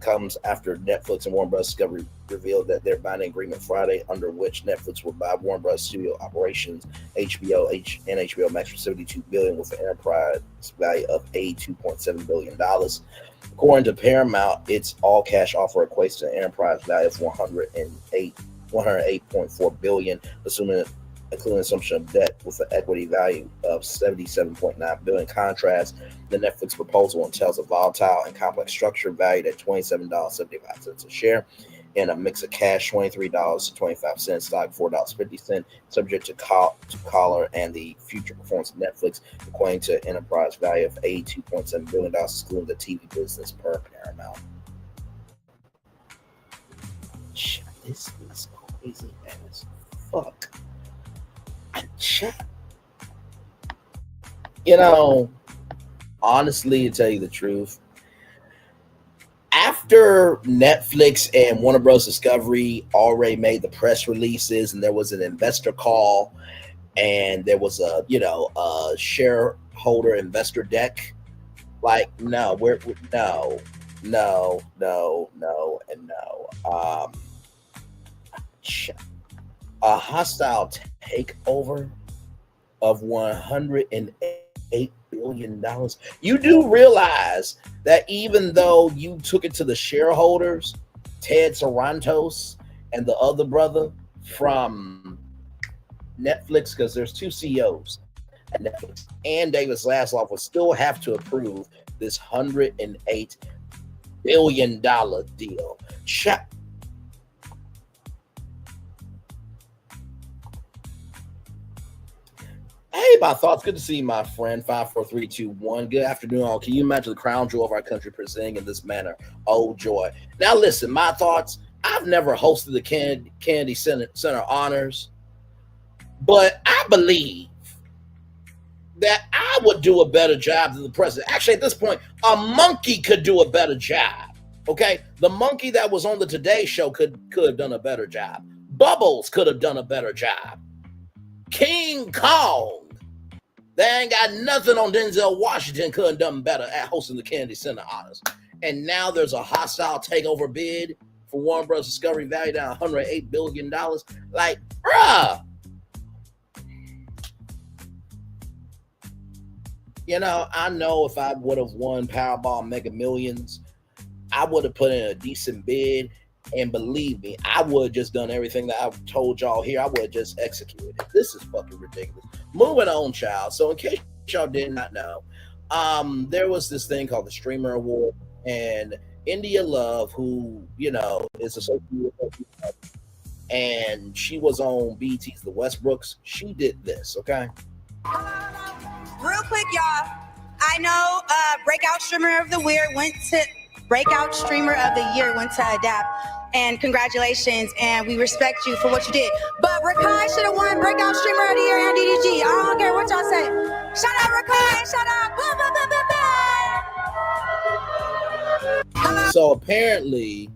comes after Netflix and Warner Brothers Discovery revealed that their binding agreement Friday, under which Netflix will buy Warner Brothers studio operations, HBO and HBO Max for $72 billion with an enterprise value of $82.7 billion. According to Paramount, its all-cash offer equates to an enterprise value of $108.4 billion, including assumption of debt with an equity value of $77.9 billion. Contrast the Netflix proposal entails a volatile and complex structure valued at $27.75 a share, and a mix of cash $23.25, stock $4.50, subject to collar and the future performance of Netflix, equating to an enterprise value of $82.7 billion, excluding the TV business per Paramount. Shit, this is crazy as fuck. You know, honestly, to tell you the truth, after Netflix and Warner Bros. Discovery already made the press releases, and there was an investor call, and there was a shareholder investor deck. Like, no, no, and no. A hostile takeover of $108 billion. You do realize that even though you took it to the shareholders, Ted Sarantos and the other brother from Netflix, because there's two CEOs at Netflix, and David Zaslav will still have to approve this $108 billion deal. Hey, my thoughts. Good to see you, my friend. 54321. Good afternoon, all. Can you imagine the crown jewel of our country presenting in this manner? Oh, joy. Now, listen, my thoughts. I've never hosted the Kennedy Center Honors, but I believe that I would do a better job than the president. Actually, at this point, a monkey could do a better job. Okay? The monkey that was on the Today Show could have done a better job. Bubbles could have done a better job. King Kong, they ain't got nothing on Denzel Washington, could have done better at hosting the Kennedy Center Honors. And now there's a hostile takeover bid for Warner Bros. Discovery valued at $108 billion. Like, bruh. You know, I know if I would have won Powerball Mega Millions, I would have put in a decent bid. And believe me, I would have just done everything that I've told y'all here. I would have just executed it. This is fucking ridiculous. Moving on, child. So in case y'all did not know, there was this thing called the Streamer Award, and India Love, who, you know, is associated with her, and she was on BET's The Westbrooks. She did this, okay? Real quick, y'all. I know Breakout Streamer of the Year went to Adapt. And congratulations, and we respect you for what you did. But Rakai should have won Breakout Streamer of the Year and DDG. I don't care what y'all say. Shout out Rakai, shout out. Blah, blah, blah, blah, blah. So apparently,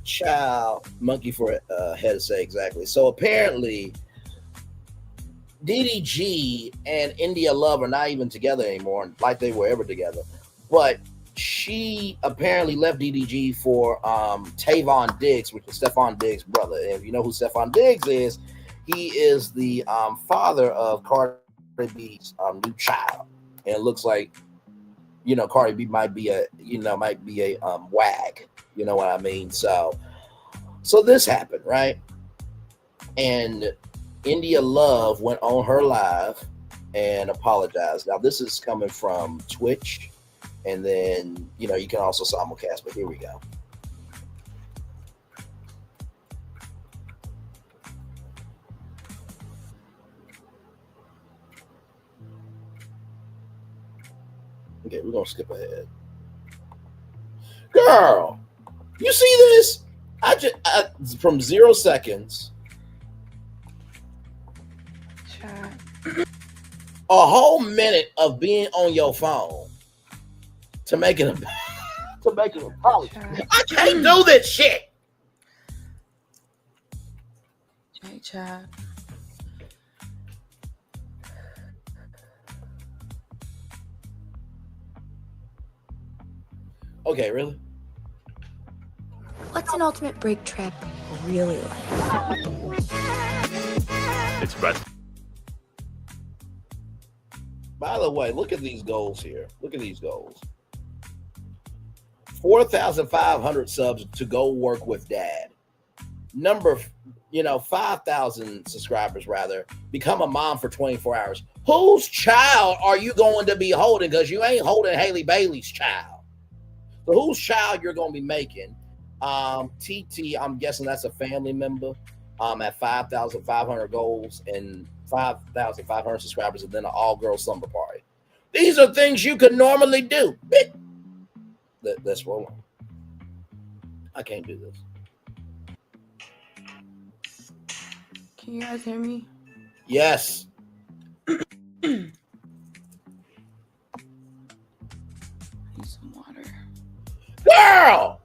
child, monkey for head to say exactly. So apparently, DDG and India Love are not even together anymore, like they were ever together. But she apparently left DDG for Tavon Diggs, which is Stephon Diggs' brother. And if you know who Stephon Diggs is, he is the father of Cardi B's new child. And it looks like, you know, Cardi B might be a wag. You know what I mean? So this happened, right? And India Love went on her live and apologized. Now, this is coming from Twitch. And then, you know, you can also simulcast, but here we go. Okay, we're going to skip ahead. Girl, you see this? From 0 seconds. A whole minute of being on your phone. To make an apology. I can't do this shit. Hey, Chad. Okay, really? What's an ultimate break trip really like? It's breath. By the way, look at these goals here. Look at these goals. 4,500 subs to go work with dad. 5,000 subscribers rather. Become a mom for 24 hours. Whose child are you going to be holding? Because you ain't holding Haley Bailey's child. So whose child you're going to be making? TT, I'm guessing that's a family member. At 5,500 goals and 5,500 subscribers, and then an all-girl slumber party. These are things you could normally do. Let's roll on. I can't do this. Can you guys hear me? Yes. Need some water. Girl,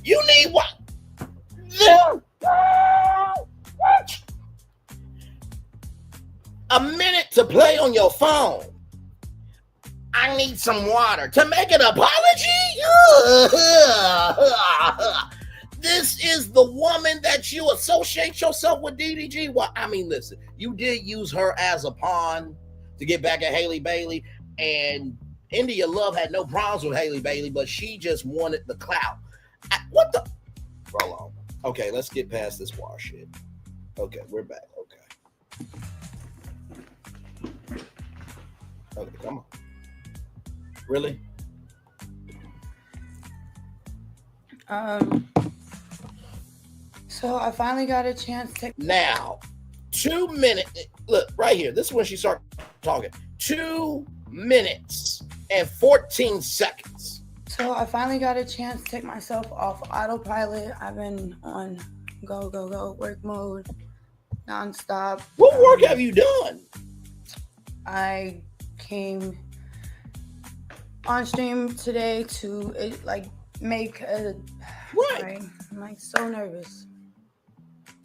you need what? A minute to play on your phone. I need some water to make an apology. This is the woman that you associate yourself with, DDG. Well, I mean, listen, you did use her as a pawn to get back at Haley Bailey, and India Love had no problems with Haley Bailey, but she just wanted the clout. What the? Roll on. Okay, let's get past this war shit. Okay, we're back. Okay, come on. Really? So I finally got a chance to. Now, 2 minutes. Look, right here. This is when she started talking. 2 minutes and 14 seconds. So I finally got a chance to take myself off autopilot. I've been on go work mode nonstop. What work have you done? I came on stream today to make a. What? I'm so nervous.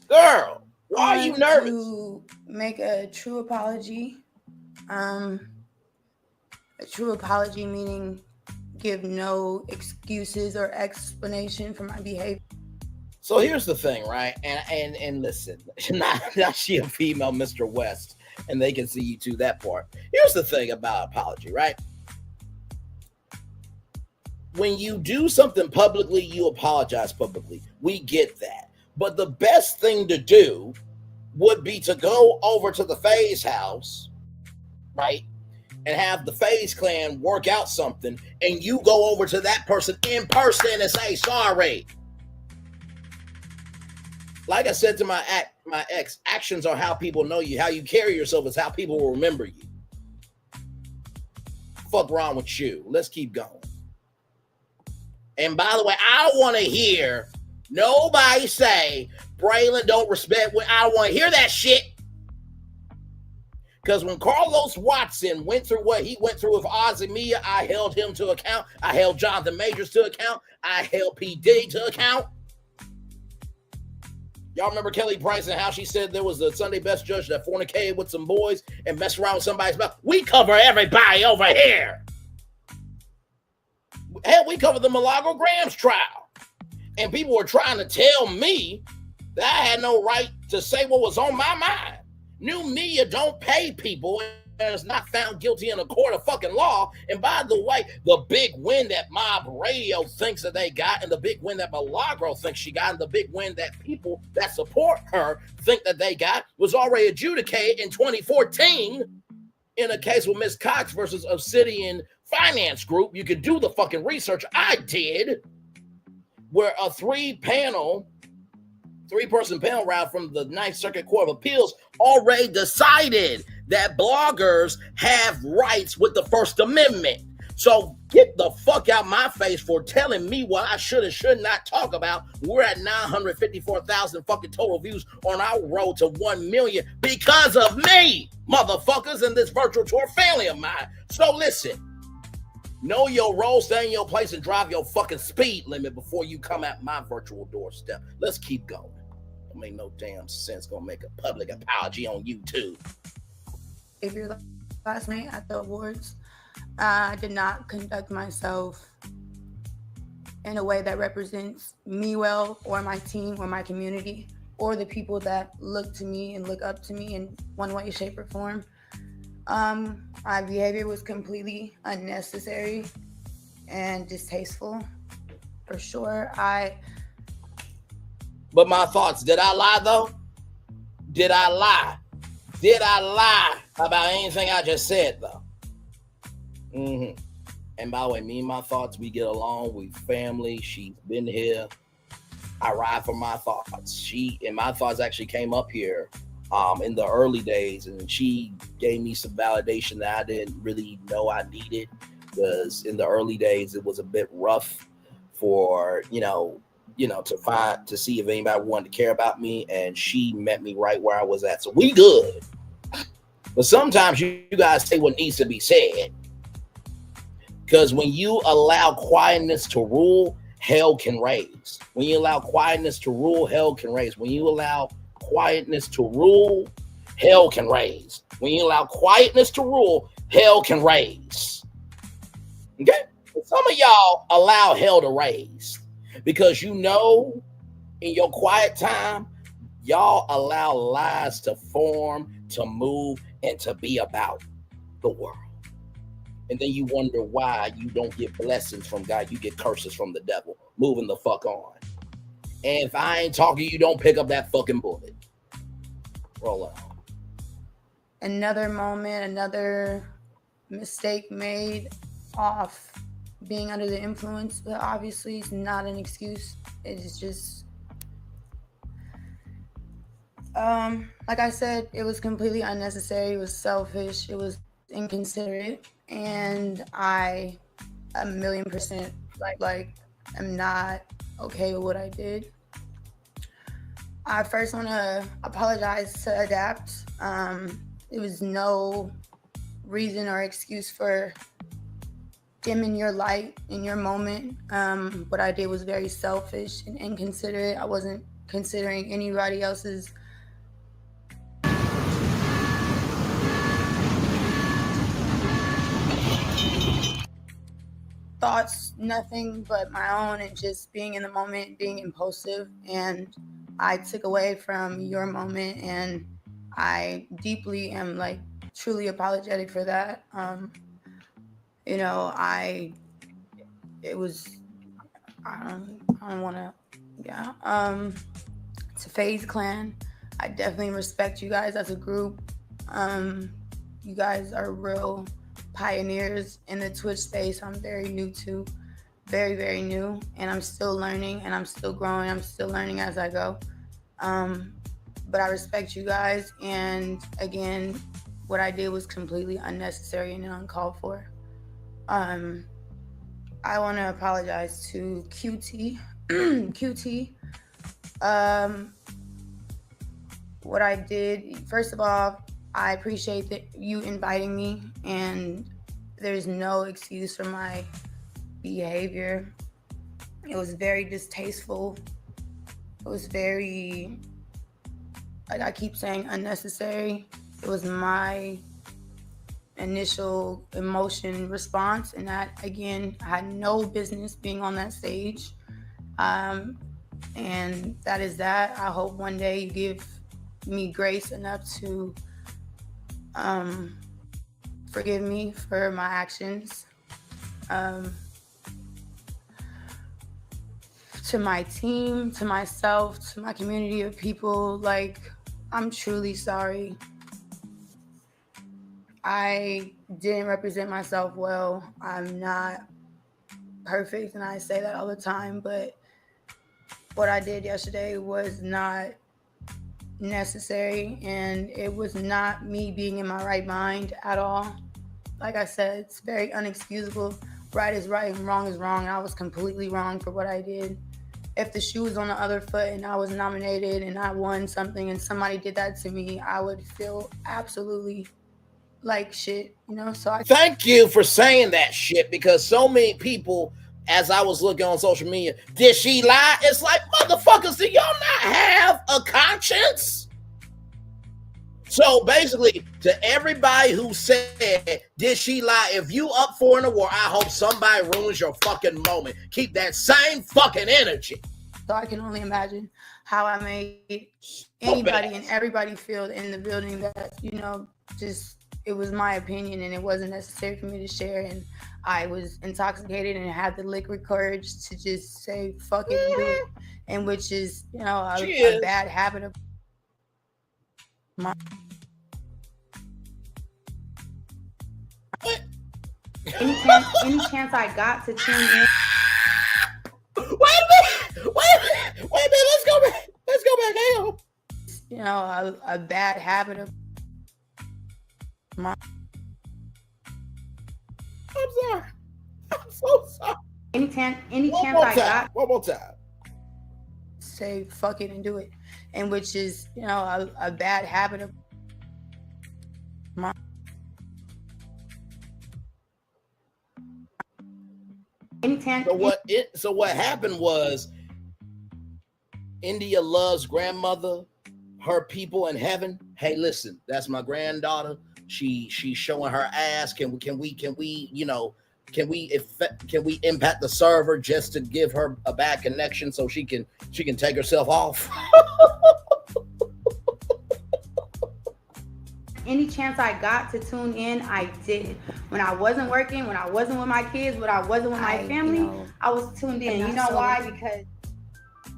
Girl, why are you nervous? To make a true apology. A true apology meaning give no excuses or explanation for my behavior. So here's the thing, right? And listen, not she a female Mr. West, and they can see you to that part. Here's the thing about apology, right? When you do something publicly, you apologize publicly. We get that. But the best thing to do would be to go over to the FaZe house, right? And have the FaZe clan work out something, and you go over to that person in person and say sorry. Like I said to my ex, actions are how people know you. How you carry yourself is how people will remember you. Fuck wrong with you. Let's keep going. And by the way, I don't want to hear nobody say Braylon don't respect. I don't want to hear that shit. Because when Carlos Watson went through what he went through with Ozzy Mia, I held him to account. I held Jonathan Majors to account. I held P. Diddy to account. Y'all remember Kelly Price and how she said there was a Sunday best judge that fornicated with some boys and messed around with somebody's mouth? We cover everybody over here. Hell, we covered the Milagro Gramz trial. And people were trying to tell me that I had no right to say what was on my mind. New media don't pay people and is not found guilty in a court of fucking law. And by the way, the big win that Mob Radio thinks that they got, and the big win that Milagro thinks she got, and the big win that people that support her think that they got was already adjudicated in 2014 in a case with Ms. Cox versus Obsidian Finance Group. You could do the fucking research. I did, where a three-person panel round from the Ninth Circuit Court of Appeals already decided that bloggers have rights with the First Amendment. So get the fuck out my face for telling me what I should and should not talk about. We're at 954,000 fucking total views on our road to 1 million because of me, motherfuckers, and this virtual tour family of mine. So listen, know your role, stay in your place, and drive your fucking speed limit before you come at my virtual doorstep. Let's keep going. Don't make no damn sense. Gonna make a public apology on YouTube. If you're last night at the awards, I did not conduct myself in a way that represents me well, or my team, or my community, or the people that look to me and look up to me in one way, shape, or form. My behavior was completely unnecessary and distasteful, for sure. But my thoughts, did I lie though? Did I lie? Did I lie about anything I just said though? And by the way, me and my thoughts, we get along. We family. She's been here. I ride for my thoughts. My thoughts actually came up here in the early days, and she gave me some validation that I didn't really know I needed, because in the early days it was a bit rough for to see if anybody wanted to care about me, and she met me right where I was at. So we good. But sometimes you guys say what needs to be said, because when you allow quietness to rule, hell can raise. When you allow quietness to rule, hell can raise. When you allow quietness to rule, hell can raise. When you allow quietness to rule, hell can raise. Okay? Some of y'all allow hell to raise because in your quiet time, y'all allow lies to form, to move, and to be about the world. And then you wonder why you don't get blessings from God. You get curses from the devil. Moving the fuck on. And if I ain't talking, you don't pick up that fucking bullet. Roll on. Another moment, another mistake made off being under the influence, but obviously it's not an excuse. It is just, like I said, it was completely unnecessary. It was selfish. It was inconsiderate. And I, 1,000,000% am not okay with what I did. I first want to apologize to Adapt. There was no reason or excuse for dimming your light in your moment. What I did was very selfish and inconsiderate. I wasn't considering anybody else's thoughts, nothing but my own, and just being in the moment, being impulsive. And I took away from your moment, and I deeply am truly apologetic for that. I don't want to, it's a FaZe clan. I definitely respect you guys as a group. You guys are real pioneers in the Twitch space. I'm very new to, very, very new, and I'm still learning and I'm still growing. I'm still learning as I go. But I respect you guys. And again, what I did was completely unnecessary and uncalled for. I want to apologize to QT. QT. What I did, first of all, I appreciate that you inviting me, and there's no excuse for my behavior. It was very distasteful. It was very, I keep saying, unnecessary. It was my initial emotion response, and that, again, I had no business being on that stage. And that is that. I hope one day you give me grace enough to forgive me for my actions. To my team, to myself, to my community of people, I'm truly sorry. I didn't represent myself well. I'm not perfect, and I say that all the time, but what I did yesterday was not necessary, and it was not me being in my right mind at all. Like I said, it's very unexcusable. Right is right and wrong is wrong. I was completely wrong for what I did. If the shoe was on the other foot and I was nominated and I won something and somebody did that to me, I would feel absolutely like shit, So Thank you for saying that shit, because so many people, as I was looking on social media, did she lie? It's like, motherfuckers, do y'all not have a conscience? So basically, to everybody who said, did she lie? If you up for an award, I hope somebody ruins your fucking moment. Keep that same fucking energy. So I can only imagine how I made anybody and everybody feel in the building that, you know, just it was my opinion and it wasn't necessary for me to share. And I was intoxicated and had the liquid courage to just say, fuck it and do it. And which is, you know, a bad habit of mine. Any chance I got to tune in. Wait a minute. Let's go back. Hang on. You know, a bad habit of mine. I'm sorry. I'm so sorry. Any chance I got. One more time. Say fuck it and do it. And which is, you know, a bad habit of mine. So what happened was India loves grandmother, her people in heaven. Hey, listen, that's my granddaughter. She's showing her ass. Can we impact the server just to give her a bad connection so she can take herself off? Any chance I got to tune in, I did. When I wasn't working, when I wasn't with my kids, when I wasn't with my family, you know, I was tuned in. You know why? Because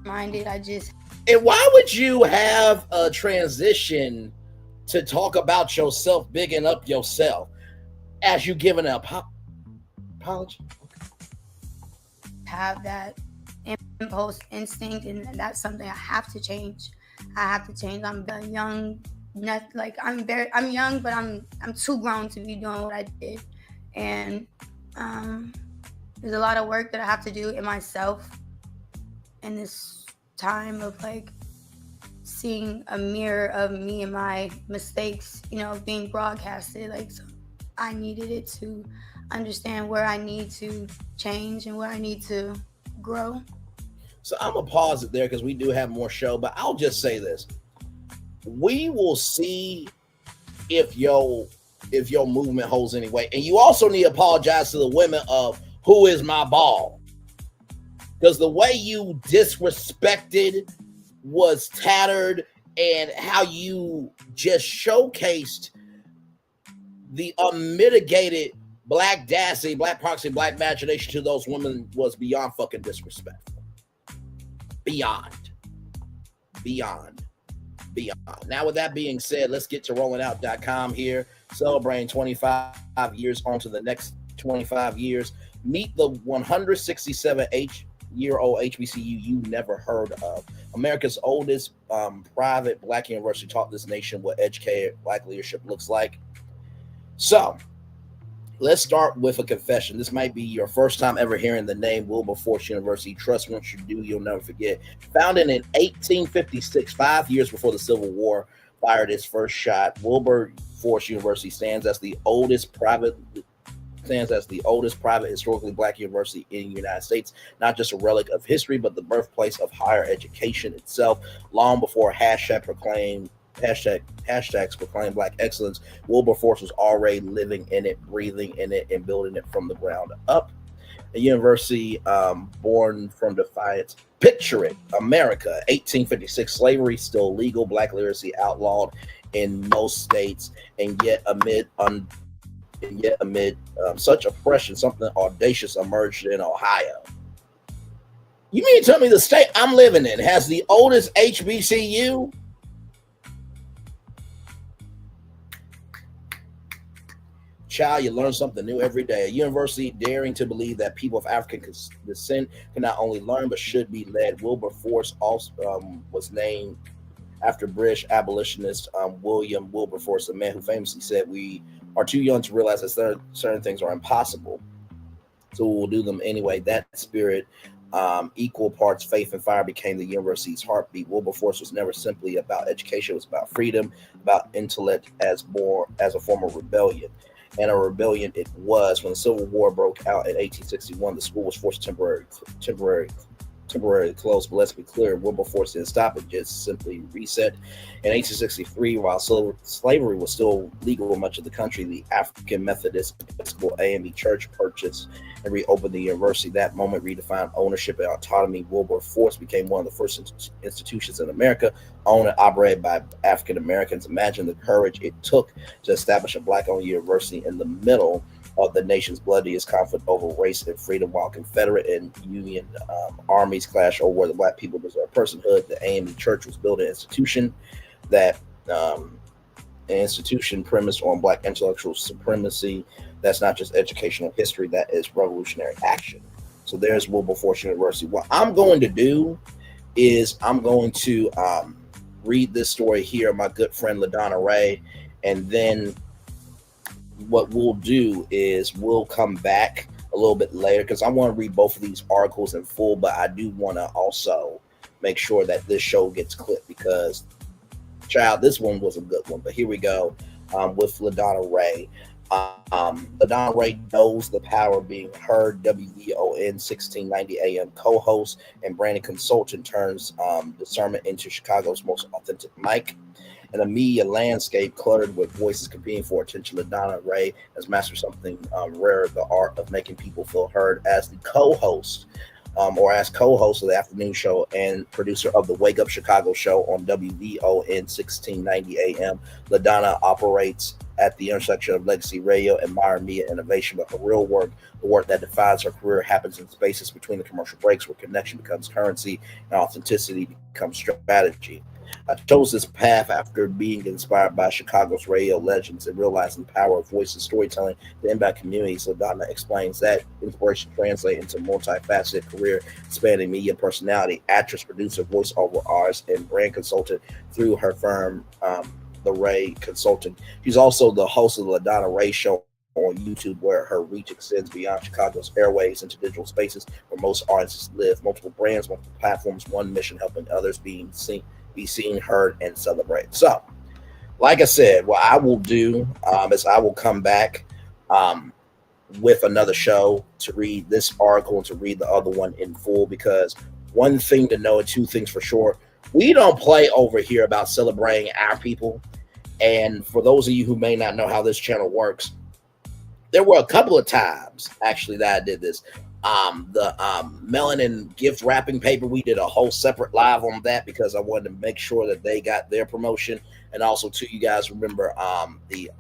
minded, And why would you have a transition to talk about yourself, bigging up yourself, as you giving an apology? Have that impulse instinct, and that's something I have to change. I'm young. I'm young, but I'm too grown to be doing what I did, and there's a lot of work that I have to do in myself in this time of like seeing a mirror of me and my mistakes, you know, being broadcasted. Like, so I needed it to understand where I need to change and where I need to grow. So I'm gonna pause it there because we do have more show, but I'll just say this. We will see if your movement holds any weight. And you also need to apologize to the women of who is my ball. Because the way you disrespected was tattered, and how you just showcased the unmitigated black dassy, black proxy, black imagination to those women was beyond fucking disrespectful. Beyond. Now, with that being said, let's get to rollingout.com here. Celebrating 25 years on to the next 25 years. Meet the 167-year-old HBCU you never heard of. America's oldest private black university taught this nation what educated black leadership looks like. So, let's start with a confession. This might be your first time ever hearing the name Wilberforce University. Trust me, once you do, you'll never forget. Founded in 1856, 5 years before the Civil War fired its first shot, Wilberforce University stands as the oldest private historically black university in the United States. Not just a relic of history, but the birthplace of higher education itself. Long before hashtags proclaim black excellence, Wilberforce was already living in it, breathing in it, and building it from the ground up. A university born from defiance. Picture it, America, 1856, slavery still legal, black literacy outlawed in most states, and yet amid such oppression, something audacious emerged in Ohio. You mean to tell me the state I'm living in has the oldest HBCU? Child, you learn something new every day. A university daring to believe that people of African descent can not only learn but should be led. Wilberforce also was named after British abolitionist William Wilberforce, a man who famously said, "We are too young to realize that certain things are impossible, so we will do them anyway." That spirit, equal parts faith and fire, became the university's heartbeat. Wilberforce was never simply about education; it was about freedom, about intellect as a form of rebellion. And a rebellion it was. When the Civil War broke out in 1861, the school was forced to temporarily closed, but let's be clear, Wilberforce didn't stop it, just simply reset. In 1863, while slavery was still legal in much of the country, the African Methodist Episcopal AME Church purchased and reopened the university. That moment redefined ownership and autonomy. Wilberforce became one of the first institutions in America owned and operated by African Americans. Imagine the courage it took to establish a Black-owned university in the middle of the nation's bloodiest conflict over race and freedom, while Confederate and Union armies clashed over whether Black people deserve personhood. The AME Church was built an institution that premised on Black intellectual supremacy. That's not just educational history, that is revolutionary action. So there's Wilberforce University. What I'm going to do is I'm going to read this story here, my good friend LaDonna Raeh, and then what we'll do is we'll come back a little bit later because I want to read both of these articles in full, but I do want to also make sure that this show gets clipped because, child, this one was a good one. But here we go with LaDonna Raeh. LaDonna Raeh knows the power of being heard. WVON 1690 AM co-host and branding consultant turns discernment into Chicago's most authentic mic. In a media landscape cluttered with voices competing for attention, LaDonna Raeh has mastered something rare, the art of making people feel heard. As the co-host of the afternoon show and producer of the Wake Up Chicago show on WVON 1690 AM, LaDonna operates at the intersection of legacy radio and modern media innovation. But her real work, the work that defines her career, happens in spaces between the commercial breaks where connection becomes currency and authenticity becomes strategy. I chose this path after being inspired by Chicago's radio legends and realizing the power of voice and storytelling to impact communities. LaDonna explains that inspiration translates into multifaceted career spanning media personality, actress, producer, voiceover artist, and brand consultant through her firm, The Raeh Consulting. She's also the host of the LaDonna Raeh Show on YouTube, where her reach extends beyond Chicago's airways into digital spaces where most artists live. Multiple brands, multiple platforms, one mission, helping others be seen, heard, and celebrated. So, like I said, what I will do is I will come back with another show to read this article and to read the other one in full, because one thing to know and two things for sure, we don't play over here about celebrating our people. And for those of you who may not know how this channel works, there were a couple of times actually that I did this. The melanin gift wrapping paper, we did a whole separate live on that because I wanted to make sure that they got their promotion. And also too, you guys remember the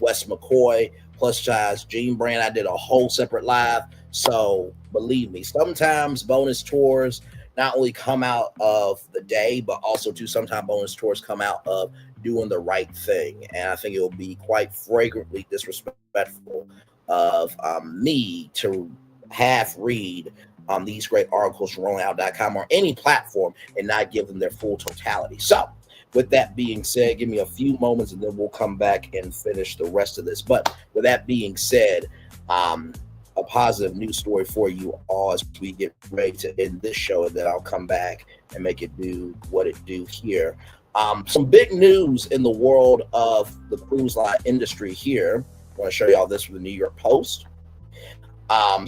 West McCoy plus size jean brand, I did a whole separate live. So believe me, sometimes bonus tours not only come out of the day, but also too sometimes bonus tours come out of doing the right thing. And I think it will be quite flagrantly disrespectful of me to half read these great articles from rollingout.com or any platform and not give them their full totality. So with that being said, give me a few moments and then we'll come back and finish the rest of this. But with that being said, a positive news story for you all as we get ready to end this show, and then I'll come back and make it do what it do here. Some big news in the world of the cruise line industry here. I want to show you all this from the New York Post.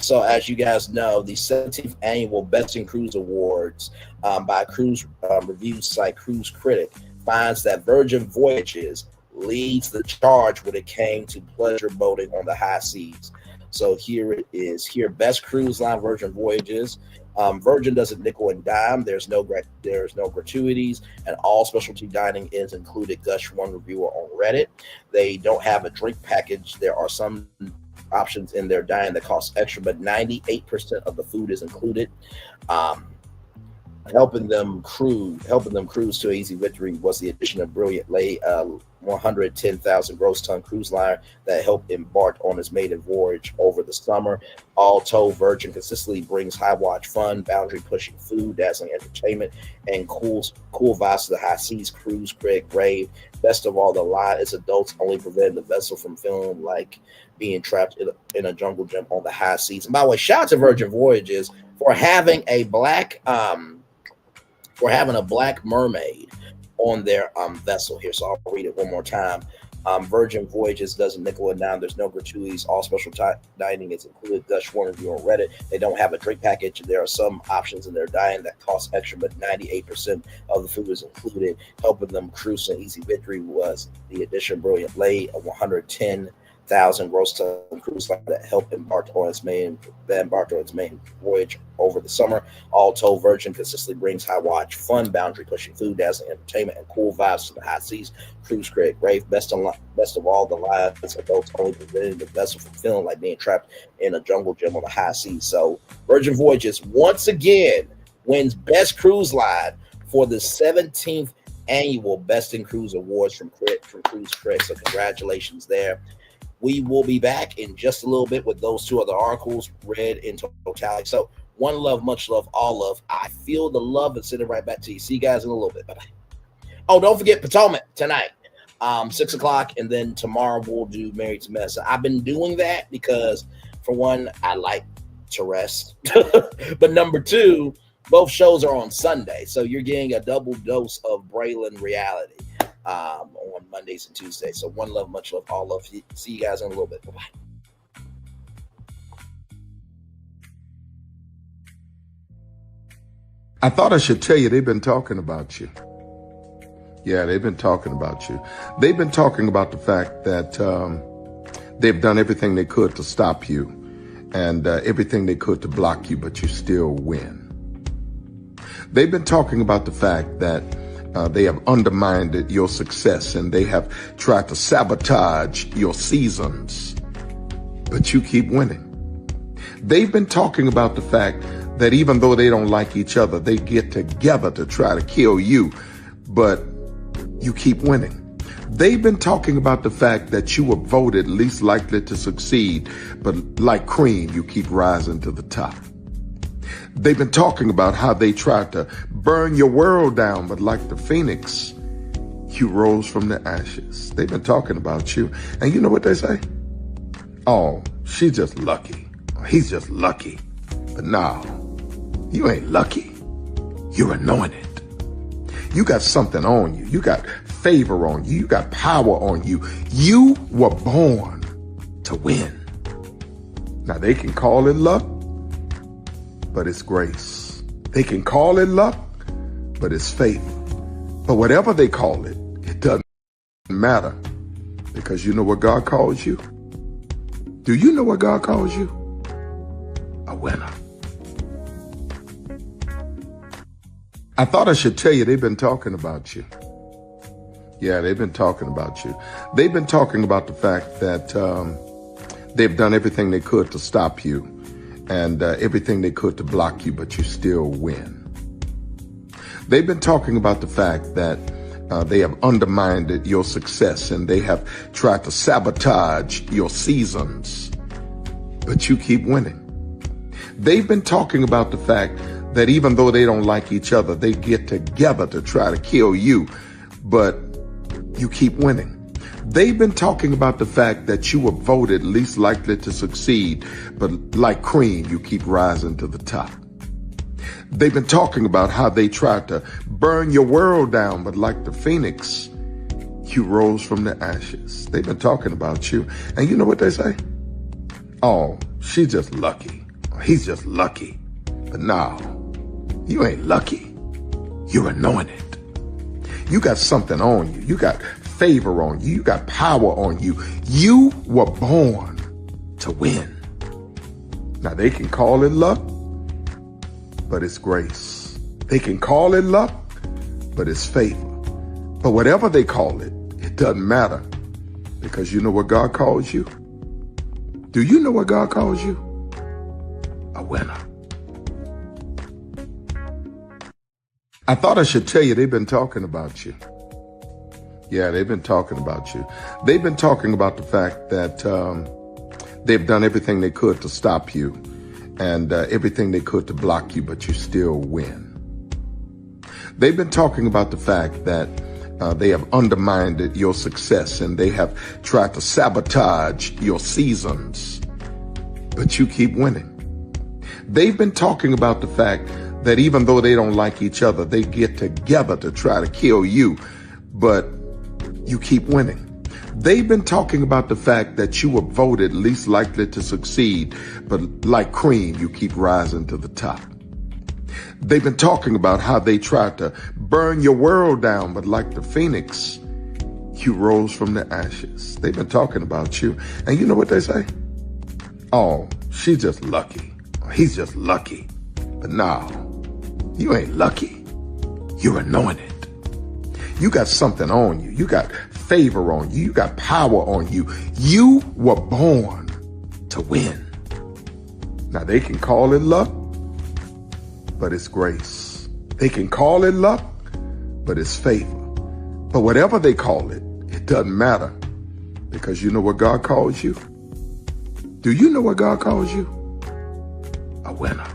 So as you guys know, the 17th annual Best in Cruise Awards by cruise review site Cruise Critic finds that Virgin Voyages leads the charge when it came to pleasure boating on the high seas. So here it is. Here, best cruise line, Virgin Voyages. Virgin doesn't nickel and dime. There's no gratuities, and all specialty dining is included. Gush one reviewer on Reddit. They don't have a drink package. There are some options in their dining that cost extra, but 98% of the food is included. Helping them cruise to easy victory was the addition of brilliant 110,000 gross ton cruise liner that helped embark on its maiden voyage over the summer. All told, Virgin consistently brings high watch fun, boundary pushing food, dazzling entertainment, and cool vibes to the high seas. Cruise Critic rave. Best of all, the line is adults only prevented the vessel from feeling like being trapped in a jungle gym on the high seas. And by the way, shout out to Virgin Voyages for having a black mermaid on their vessel here. So I'll read it one more time. Virgin Voyages doesn't nickel and dime. There's no gratuities. All special dining is included. Dutch Warner Review on Reddit. They don't have a drink package. There are some options in their dining that cost extra, but 98% of the food is included. Helping them cruise an easy victory was the addition Brilliant Lay, a 110,000 gross ton cruise line that helped embark on its main voyage over the summer. All told, Virgin consistently brings high watch, fun, boundary pushing food, dazzling entertainment, and cool vibes to the high seas. Cruise critic Raeh, best of all the lives, adults only preventing the vessel from feeling like being trapped in a jungle gym on the high seas. So Virgin Voyages once again wins Best Cruise Line for the 17th annual Best in Cruise Awards from Cruise Critics. So congratulations there. We will be back in just a little bit with those two other articles read in totality. So one love, much love, all love. I feel the love and send it right back to you. See you guys in a little bit. Bye-bye. Oh, don't forget Potomac tonight, 6 o'clock, and then tomorrow we'll do Married to Medicine. I've been doing that because, for one, I like to rest. But number two, both shows are on Sunday. So you're getting a double dose of Braylon reality on Mondays and Tuesdays. So one love, much love, all love. See you guys in a little bit. Bye-bye. I thought I should tell you they've been talking about you. Yeah, they've been talking about you. They've been talking about the fact that they've done everything they could to stop you and everything they could to block you, but you still win. They've been talking about the fact that they have undermined your success and they have tried to sabotage your seasons, but you keep winning. They've been talking about the fact that even though they don't like each other, they get together to try to kill you, but you keep winning. They've been talking about the fact that you were voted least likely to succeed, but like cream, you keep rising to the top. They've been talking about how they tried to burn your world down, but like the phoenix, you rose from the ashes. They've been talking about you. And you know what they say? Oh, she's just lucky. He's just lucky. But no, you ain't lucky. You're anointed. You got something on you. You got favor on you. You got power on you. You were born to win. Now they can call it luck, but it's grace. They can call it luck, but it's faith. But whatever they call it, it doesn't matter, because you know what God calls you? Do you know what God calls you? A winner. I thought I should tell you they've been talking about you. Yeah, they've been talking about you. They've been talking about the fact that they've done everything they could to stop you and everything they could to block you, but you still win. They've been talking about the fact that they have undermined your success and they have tried to sabotage your seasons, but you keep winning. They've been talking about the fact that even though they don't like each other, they get together to try to kill you, but you keep winning. They've been talking about the fact that you were voted least likely to succeed, but like cream, you keep rising to the top. They've been talking about how they tried to burn your world down, but like the phoenix, you rose from the ashes. They've been talking about you. And you know what they say? Oh, she's just lucky. He's just lucky. But no, you ain't lucky. You're anointed. You got something on you. You got favor on you. You got power on you. You were born to win. Now they can call it luck, but it's grace. They can call it luck, but it's favor. But whatever they call it, it doesn't matter, because you know what God calls you? Do you know what God calls you? A winner. I thought I should tell you they've been talking about you. Yeah, they've been talking about you. They've been talking about the fact that they've done everything they could to stop you and everything they could to block you, but you still win. They've been talking about the fact that they have undermined your success and they have tried to sabotage your seasons, but you keep winning. They've been talking about the fact that even though they don't like each other, they get together to try to kill you, but you keep winning. They've been talking about the fact that you were voted least likely to succeed, but like cream, you keep rising to the top. They've been talking about how they tried to burn your world down, but like the phoenix, you rose from the ashes. They've been talking about you. And you know what they say? Oh, she's just lucky. He's just lucky. But no, you ain't lucky. You're anointed. You got something on you. You got favor on you. You got power on you. You were born to win. Now they can call it luck, but it's grace. They can call it luck, but it's favor. But whatever they call it, it doesn't matter, because you know what God calls you? Do you know what God calls you? A winner.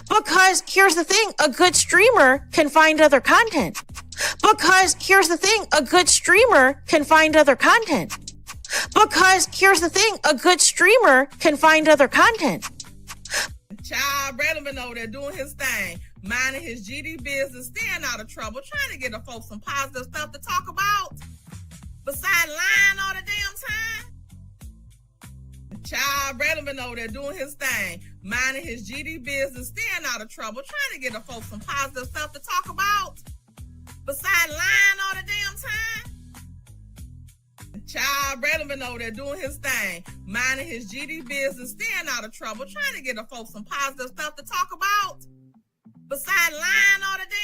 Because here's the thing, a good streamer can find other content. Because here's the thing, a good streamer can find other content. Because here's the thing, a good streamer can find other content. Child, Brandon been over there doing his thing, minding his GD business, staying out of trouble, trying to get the folks some positive stuff to talk about. Besides lying all the damn time. Child, Brandon been over there doing his thing, minding his GD business, staying out of trouble, trying to get the folks some positive stuff to talk about. Besides lying all the damn time. Child, Brandon been over there doing his thing, minding his GD business, staying out of trouble, trying to get the folks some positive stuff to talk about. Besides lying all the damn